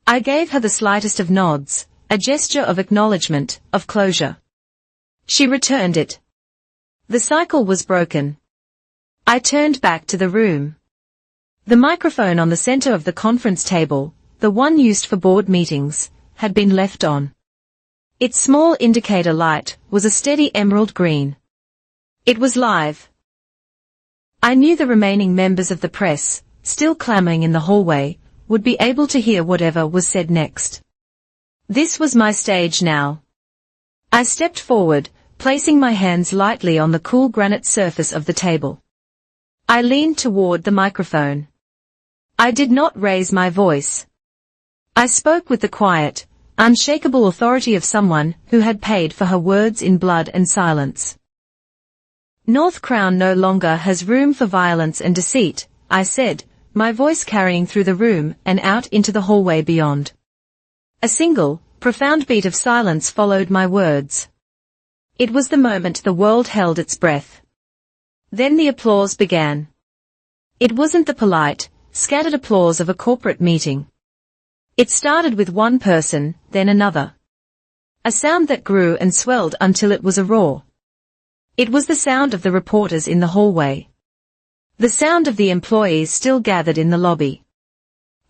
I gave her the slightest of nods, a gesture of acknowledgement, of closure. She returned it. The cycle was broken. I turned back to the room. The microphone on the center of the conference table, the one used for board meetings, had been left on. Its small indicator light was a steady emerald green. It was live. I knew the remaining members of the press, still clamoring in the hallway, would be able to hear whatever was said next. This was my stage now. I stepped forward, placing my hands lightly on the cool granite surface of the table. I leaned toward the microphone. I did not raise my voice. I spoke with the quiet, unshakable authority of someone who had paid for her words in blood and silence. North Crown no longer has room for violence and deceit, I said, my voice carrying through the room and out into the hallway beyond. A single, profound beat of silence followed my words. It was the moment the world held its breath. Then the applause began. It wasn't the polite, scattered applause of a corporate meeting. It started with one person, then another. A sound that grew and swelled until it was a roar. It was the sound of the reporters in the hallway. The sound of the employees still gathered in the lobby.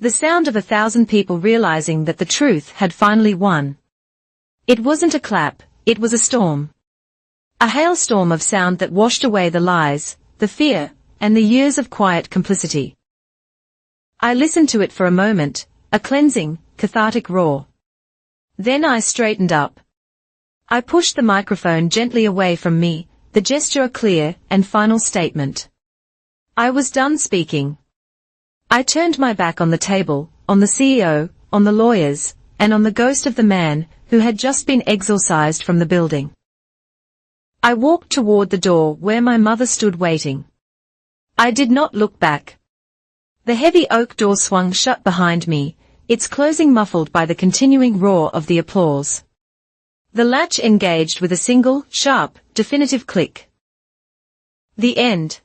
The sound of 1,000 people realizing that the truth had finally won, It wasn't a clap, it was a storm. A hailstorm of sound that washed away the lies, the fear, and the years of quiet complicity. I listened to it for a moment, a cleansing, cathartic roar. Then I straightened up. I pushed the microphone gently away from me, the gesture a clear and final statement. I was done speaking. I turned my back on the table, on the CEO, on the lawyers, and on the ghost of the man who had just been exorcised from the building. I walked toward the door where my mother stood waiting. I did not look back. The heavy oak door swung shut behind me, its closing muffled by the continuing roar of the applause. The latch engaged with a single, sharp, definitive click. The end.